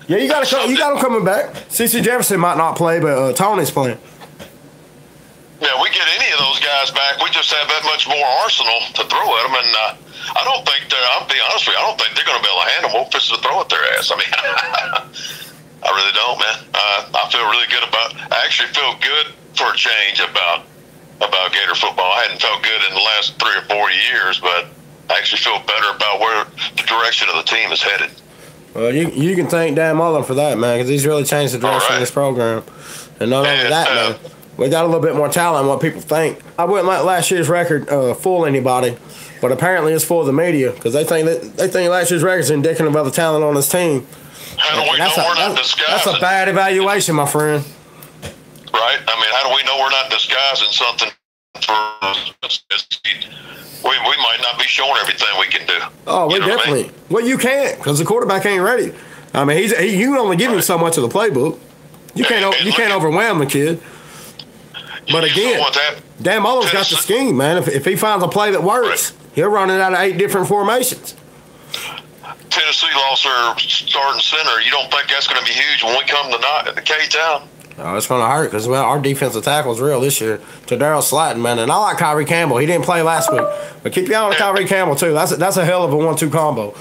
Yeah, you got them coming back. C.C. Jefferson might not play, but Tony's playing. Yeah, we get any of those guys back, we just have that much more arsenal to throw at them, and I don't think I'll be honest with you, I don't think they're going to be able to handle more fists to throw at their ass. I mean, I really don't, man. I feel really good I actually feel good for a change about Gator football. I hadn't felt good in the last 3 or 4 years, but I actually feel better about where the direction of the team is headed. Well, you can thank Dan Mullen for that, man, because he's really changed the direction of this program. And not only that, man, we got a little bit more talent than what people think. I wouldn't let last year's record fool anybody, but apparently it's for the media because they think last year's record is indicative of the talent on this team. How do we know we're not disguising? That's a bad evaluation, my friend. Right? I mean, how do we know we're not disguising something we might not be showing everything we can do. Oh, we definitely. I mean? Well, you can't because the quarterback ain't ready. I mean, you can only give him so much of the playbook. You can't overwhelm the kid. But again, Dan Mullen's got the scheme, man. If he finds a play that works, he'll run it out of 8 different formations. Tennessee lost their starting center. You don't think that's going to be huge when we come to K-Town? Oh, it's going to hurt because our defensive tackle is real this year. To Darryl Slatton, man. And I like Kyrie Campbell. He didn't play last week. But keep your eye on Kyrie Campbell, too. That's a hell of a 1-2 combo.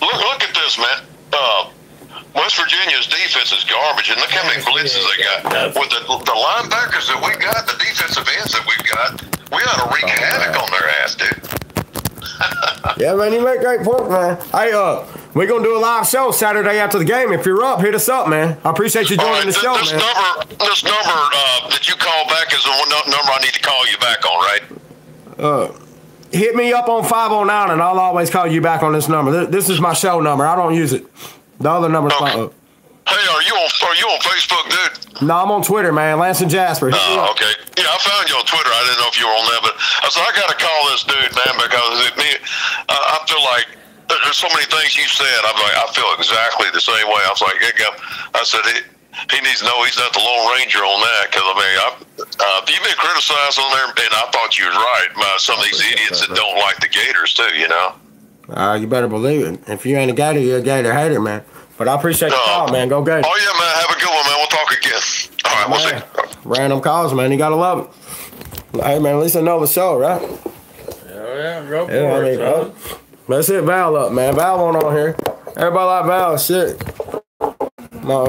Look at this, man. West Virginia's defense is garbage, and look how many blitzes they got. With the linebackers that we got, the defensive ends that we've got, we ought to wreak havoc on their ass, dude. Yeah, man, you make great point, man. Hey, we're going to do a live show Saturday after the game. If you're up, hit us up, man. I appreciate you joining the show, man. This number that you call back is the number I need to call you back on, right? Hit me up on 509, and I'll always call you back on this number. This is my show number. I don't use it. The other number's not up. Hey, are you on Facebook, dude? No, I'm on Twitter, man. Lance and Jasper. Oh, okay. Yeah, I found you on Twitter. I didn't know if you were on that, but I said, I got to call this dude, man, because I feel like there's so many things you said. I feel exactly the same way. I was like, I said, he needs to know he's not the Lone Ranger on that, because, I mean, you've been criticized on there, and I thought you was right by some of these idiots that don't like the Gators, too, you know? You better believe it. If you ain't a Gator, you're a Gator hater, man. But I appreciate the call, man. Go Gators. Oh, yeah, man. Have a good one, man. We'll talk again. All right, we'll see. Random calls, man. You got to love it. Hey, man, at least I know the show, right? Yeah, go for it, son. Let's hit Val up, man. Val on here. Everybody like Val. Shit. My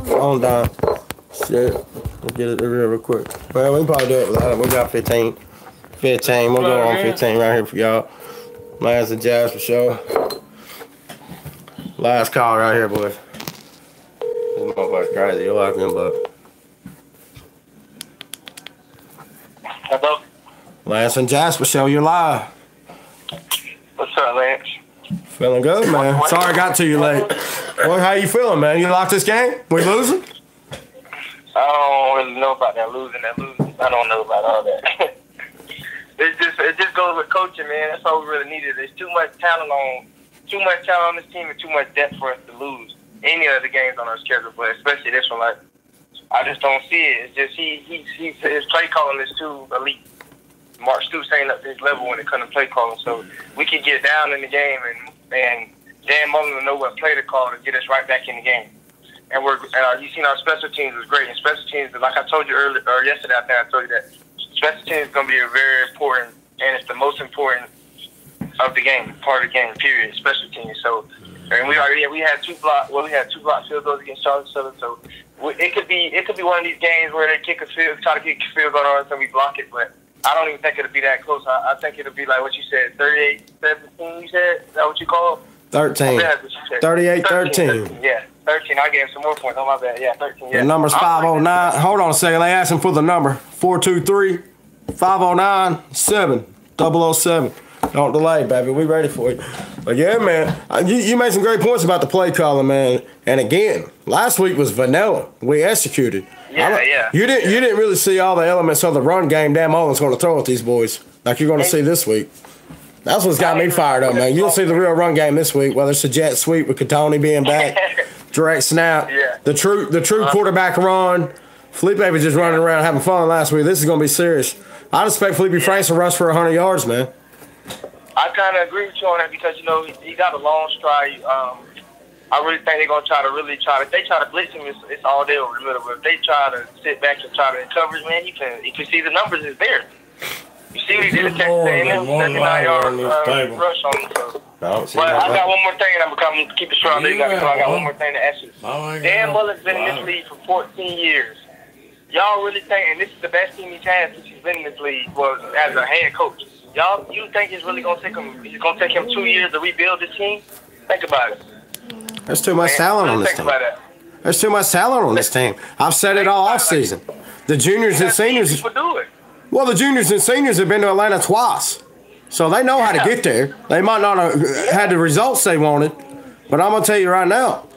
phone down. Shit. Let's get it real quick. Well, we can probably do it without it. We got 15. 15. We'll go on 15 right here for y'all. Lance and Jasper show. Last call right here, boys. This motherfucker's crazy. You're locked in, bud. Hello? Lance and Jasper show, you're live. What's up, Lance? Feeling good, man. Sorry I got to you late. Well, how you feeling, man? You locked this game? We losing? I don't really know about that losing. I don't know about all that. It just goes with coaching, man. That's all we really needed. There's too much talent on this team and too much depth for us to lose any of the games on our schedule, but especially this one. Like, I just don't see it. It's just his play calling is too elite. Mark Stoops ain't up to his level when it comes to play calling, so we can get down in the game and Dan Mullen will know what play to call to get us right back in the game. And you seen our special teams was great. And special teams, like I told you earlier or yesterday, I think I told you that special teams is going to be a very important, and it's the most important of the game, part of the game, period. Special teams. So, and we had two block field goals against Charlotte Southern. So it could be one of these games where they try to kick a field goal on us and we block it, but I don't even think it'll be that close. I think it'll be like what you said, 38-17. You said, is that what you call it? 13. 38-13. Yeah, 13. I gave him some more points. Oh, my bad. Yeah, 13. Yeah. The number's 509. Hold on a second. They asked him for the number. 423-509-7007. Don't delay, baby. We ready for you. But, yeah, man, you made some great points about the play calling, man. And, again, last week was vanilla. We executed. Yeah. You didn't really see all the elements of the run game Dan Mullen's going to throw at these boys like you're going to see this week. That's what's got me fired up, man. You'll see the real run game this week, whether it's a jet sweep with Katoni being back, direct snap, the true quarterback run. Felipe was just running around having fun last week. This is going to be serious. I'd expect Felipe Franks to rush for 100 yards, man. I kind of agree with you on that because, he got a long stride. I really think they're going to try to if they try to blitz him, it's all day over the middle. But if they try to sit back and try to coverage, man, you can see the numbers is there. You see what he did to Texas A&M, 79-yard rush on him. So. But I got one more thing, and I'm going to keep it short. I got one more thing to ask you. Dan Mullen's been in this league for 14 years. Y'all really think, and this is the best team he's had since he's been in this league, as a head coach. You think it's really going to take him? It's going to take him 2 years to rebuild this team? Think about it. There's too much talent on this team. There's too much talent on this team. I've said it all offseason. The juniors and seniors. Well, the juniors and seniors have been to Atlanta twice, so they know how to get there. They might not have had the results they wanted, but I'm going to tell you right now,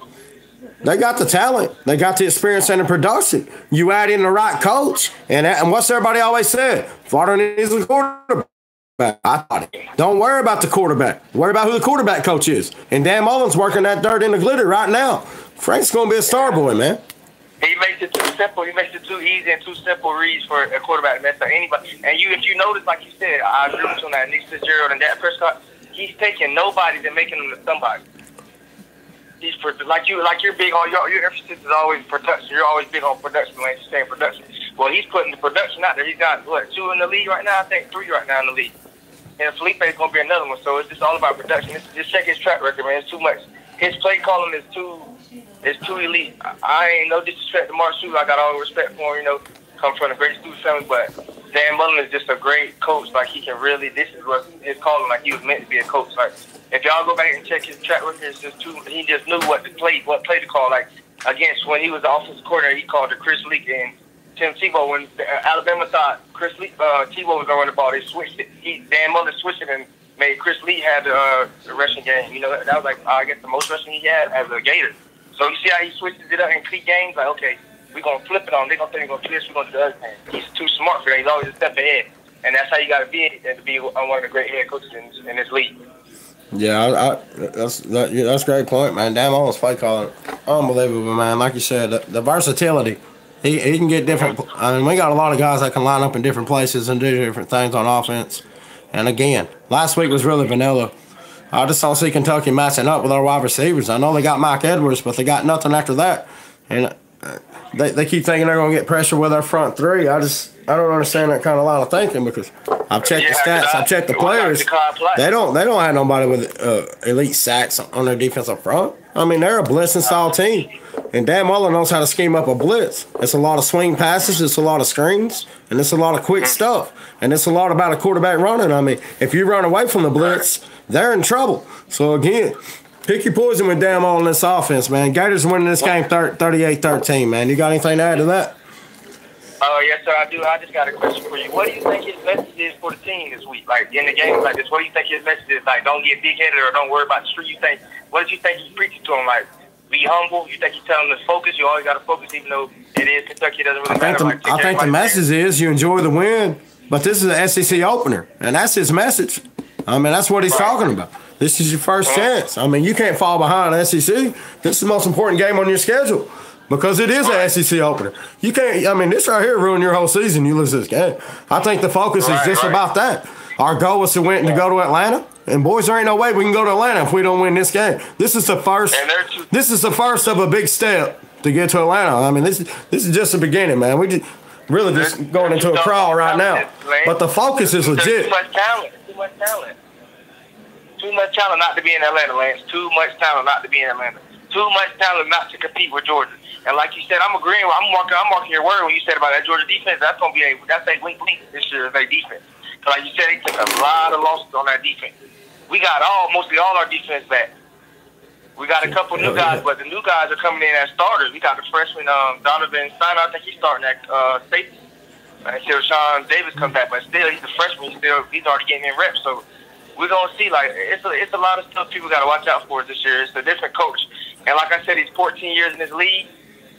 they got the talent. They got the experience and the production. You add in the right coach, and what's everybody always said? Florida needs a quarterback. Don't worry about the quarterback. Worry about who the quarterback coach is. And Dan Mullen's working that dirt in the glitter right now. Frank's going to be a star boy, man. He makes it too simple. He makes it too easy and too simple reads for a quarterback to mess up anybody. And if you notice, like you said, I agree with you on that. Nick Fitzgerald and Dak Prescott, he's taking nobodies and making them to somebody. He's like you're big on your emphasis is always production. You're always big on production, like you're saying production. Well, he's putting the production out there. He's got 2 in the league right now. I think 3 right now in the league. And Felipe is going to be another one. So it's just all about production. Just check his track record, man. It's too much. His play calling is too elite. I ain't no disrespect to Mark Shue. I got all the respect for him, come from a great student family. But Dan Mullen is just a great coach. Like, he can really, this is what his calling, like he was meant to be a coach. Like, if y'all go back and check his track record, it's just he just knew what play to call. Like, against when he was the offensive coordinator, he called to Chris Leak and Tim Tebow. When Alabama thought Tebow was going to run the ball, they switched it. Dan Mullen switched it and made Chris Lee have the rushing game. That was like, I guess, the most rushing he had as a Gator. So you see how he switches it up in key games? Like, okay, we're going to flip it on. They're going to think we're going to do this, we're going to do the other thing. He's too smart for that. He's always a step ahead. And that's how you got to be one of the great head coaches in this league. Yeah, that's a great point, man. Dan Mullen's play calling, unbelievable, man. Like you said, the versatility. He can get different. I mean, we got a lot of guys that can line up in different places and do different things on offense. And again, last week was really vanilla. I just don't see Kentucky matching up with our wide receivers. I know they got Mike Edwards, but they got nothing after that. And they keep thinking they're going to get pressure with our front three. I don't understand that kind of line of thinking because I've checked the stats, I've checked the players. They don't have nobody with elite sacks on their defensive front. I mean, they're a blitzing style team. And Dan Mullen knows how to scheme up a blitz. It's a lot of swing passes, it's a lot of screens, and it's a lot of quick stuff. And it's a lot about a quarterback running. I mean, if you run away from the blitz, they're in trouble. So, again, pick your poison with Dan Mullen in this offense, man. Gators winning this game 38-13, man. You got anything to add to that? Yes, sir, I do. I just got a question for you. What do you think his message is for the team this week? Like, in the games like this, what do you think his message is? Like, don't get big-headed or don't worry about the street. What did you think he's preaching to him? Like, be humble. You think he's telling them to focus? You always got to focus, even though it is Kentucky. It doesn't really matter. I think the message is you enjoy the win, but this is an SEC opener, and that's his message. I mean, that's what he's talking about. This is your first chance. I mean, you can't fall behind the SEC. This is the most important game on your schedule because it is an SEC opener. You can't. I mean, this right here ruin your whole season. You lose this game. I think the focus is just about that. Our goal was to go to Atlanta And boys, there ain't no way we can go to Atlanta if we don't win this game. This is the first. This is the first of a big step to get to Atlanta. I mean, this is just the beginning, man. We just really just going into a crawl right now. But the focus is legit. Too much talent. Too much talent. Too much talent not to be in Atlanta, Lance. Too much talent not to be in Atlanta. Too much talent not to compete with Georgia. And like you said, I'm agreeing. I'm marking your word when you said about that Georgia defense. That's gonna be a wink this year as a defense. Because like you said, they took a lot of losses on that defense. We got mostly all our defense back. We got a couple new guys, but the new guys are coming in as starters. We got the freshman Donovan Steiner. I think he's starting at safety until Sean Davis comes back. But still, he's a freshman. He's already getting in reps. So we're gonna see. Like it's a lot of stuff people got to watch out for this year. It's a different coach, and like I said, he's 14 years in this league.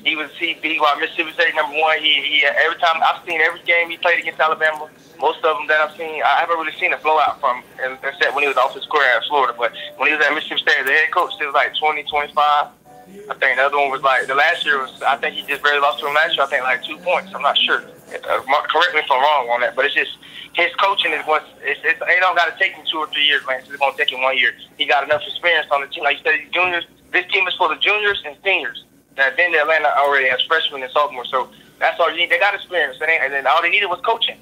He was Mississippi State #1. He every time I've seen every game he played against Alabama. Most of them that I've seen, I haven't really seen a blowout from, except when he was offensive coordinator at Florida. But when he was at Mississippi State as the head coach, it was like 20, 25. I think the other one was like, the last year was, I think he just barely lost to him last year. I think like 2 points. I'm not sure. Correct me if I'm wrong on that. But it's just, his coaching is it don't got to take him 2 or 3 years, man. It's going to take him 1 year. He got enough experience on the team. Like you said, juniors. This team is for the juniors and seniors. That been to Atlanta already as freshmen and sophomores. So that's all you need. They got experience. And then all they needed was coaching.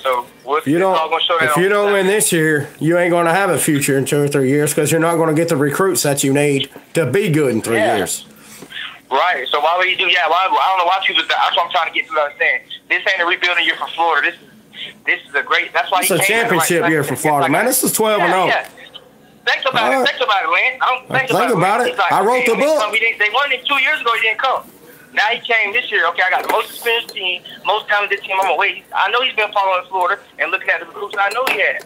So if you don't win this year, you ain't going to have a future in 2 or 3 years because you're not going to get the recruits that you need to be good in 3 years. Right. So why would you do? Yeah. I don't know why people. That's what I'm trying to get to understand. This ain't a rebuilding year for Florida. This is a great. That's why it's a championship year for Florida, man. This is 12-0. Yeah. Think about it. Think about it, Lance. Think about it. I wrote the book. They won it 2 years ago. He didn't come. Now he came this year. Okay, I got the most experienced team, most talented team. I'm gonna wait. I know he's been following Florida and looking at the recruits. I know he had.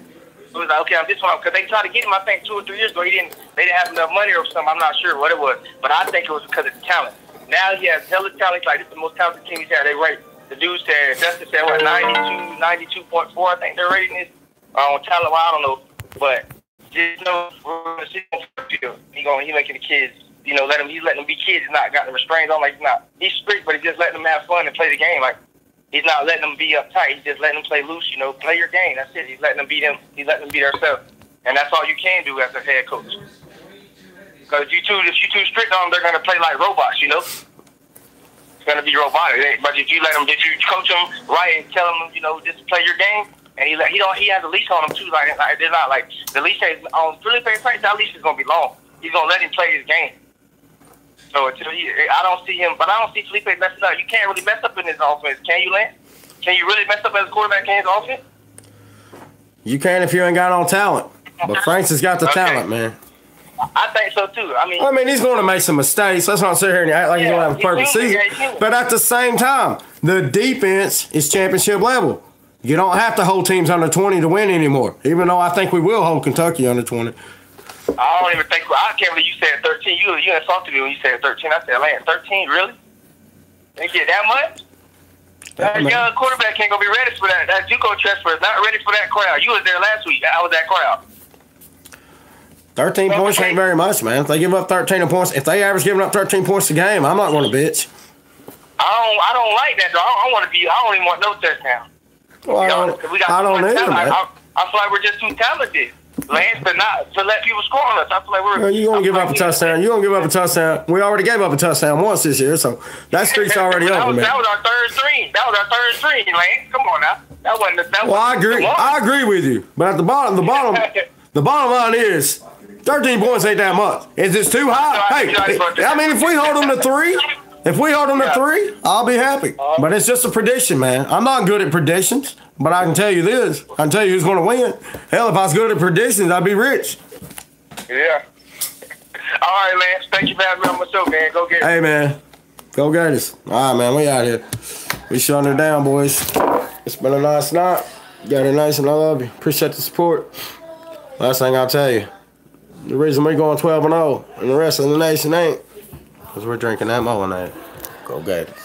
So it was like, okay, I'm this one because they tried to get him. I think 2 or 3 years ago. They didn't have enough money or something. I'm not sure what it was, but I think it was because of the talent. Now he has hella talent. Like this is the most talented team he's had. They rate the dude said Dustin said what 92.4. I think they're rating this on talent. Well, I don't know, but just know we're gonna see him for the field. He making the kids. He's letting them be kids. He's not got the restraints on. Like he's strict, but he's just letting them have fun and play the game. Like he's not letting them be uptight. He's just letting them play loose. Play your game. That's it. He's letting them be them. He's letting them be themselves, and that's all you can do as a head coach. Because if you too strict on them, they're gonna play like robots. It's gonna be robotic. But if you coach them right and tell them, just play your game, and he has a leash on them too. Like they're not like the leash is on Philly Price. That leash is gonna be long. He's gonna let him play his game. So I don't see him, but I don't see Felipe messing up. You can't really mess up in his offense, can you, Lance? Can you really mess up as a quarterback in his offense? You can if you ain't got no talent. But Franks has got the talent, man. I think so too. I mean, he's going to make some mistakes. Let's not sit here and act like he's going to have a perfect season. But at the same time, the defense is championship level. You don't have to hold teams under 20 to win anymore. Even though I think we will hold Kentucky under 20. I don't even think. I can't believe you said 13. You insulted me when you said 13. I said, Lance, 13, really? They get that much? That young quarterback ain't gonna be ready for that. That JUCO transfer is not ready for that crowd. You was there last week. I was that crowd. 13 points ain't very much, man. If they give up 13 points, if they average giving up 13 points a game, I'm not going to bitch. I don't like that, though. I don't even want no touchdown. Well, I don't either, man. I feel like we're just too talented. Lance, to let people score on us. I feel like we're. You're going to give up a touchdown. You're going to give up a touchdown. We already gave up a touchdown once this year, so that streak's already over, man. That was our third string, Lance. Come on now. That wasn't. Well, I agree. I agree with you, but at the bottom line is 13 points ain't that much. Is this too high? Hey, if we hold them to 3, I'll be happy. But it's just a prediction, man. I'm not good at predictions, but I can tell you this. I can tell you who's going to win. Hell, if I was good at predictions, I'd be rich. Yeah. All right, Lance. Thank you for having me on my show, man. Go Gators. Hey, man. Go Gators. All right, man. We out here. We shutting it down, boys. It's been a nice night. Got it nice, and I love you. Appreciate the support. Last thing I'll tell you. The reason we're going 12-0 and the rest of the nation ain't because we're drinking that Mullinade. Go Gators.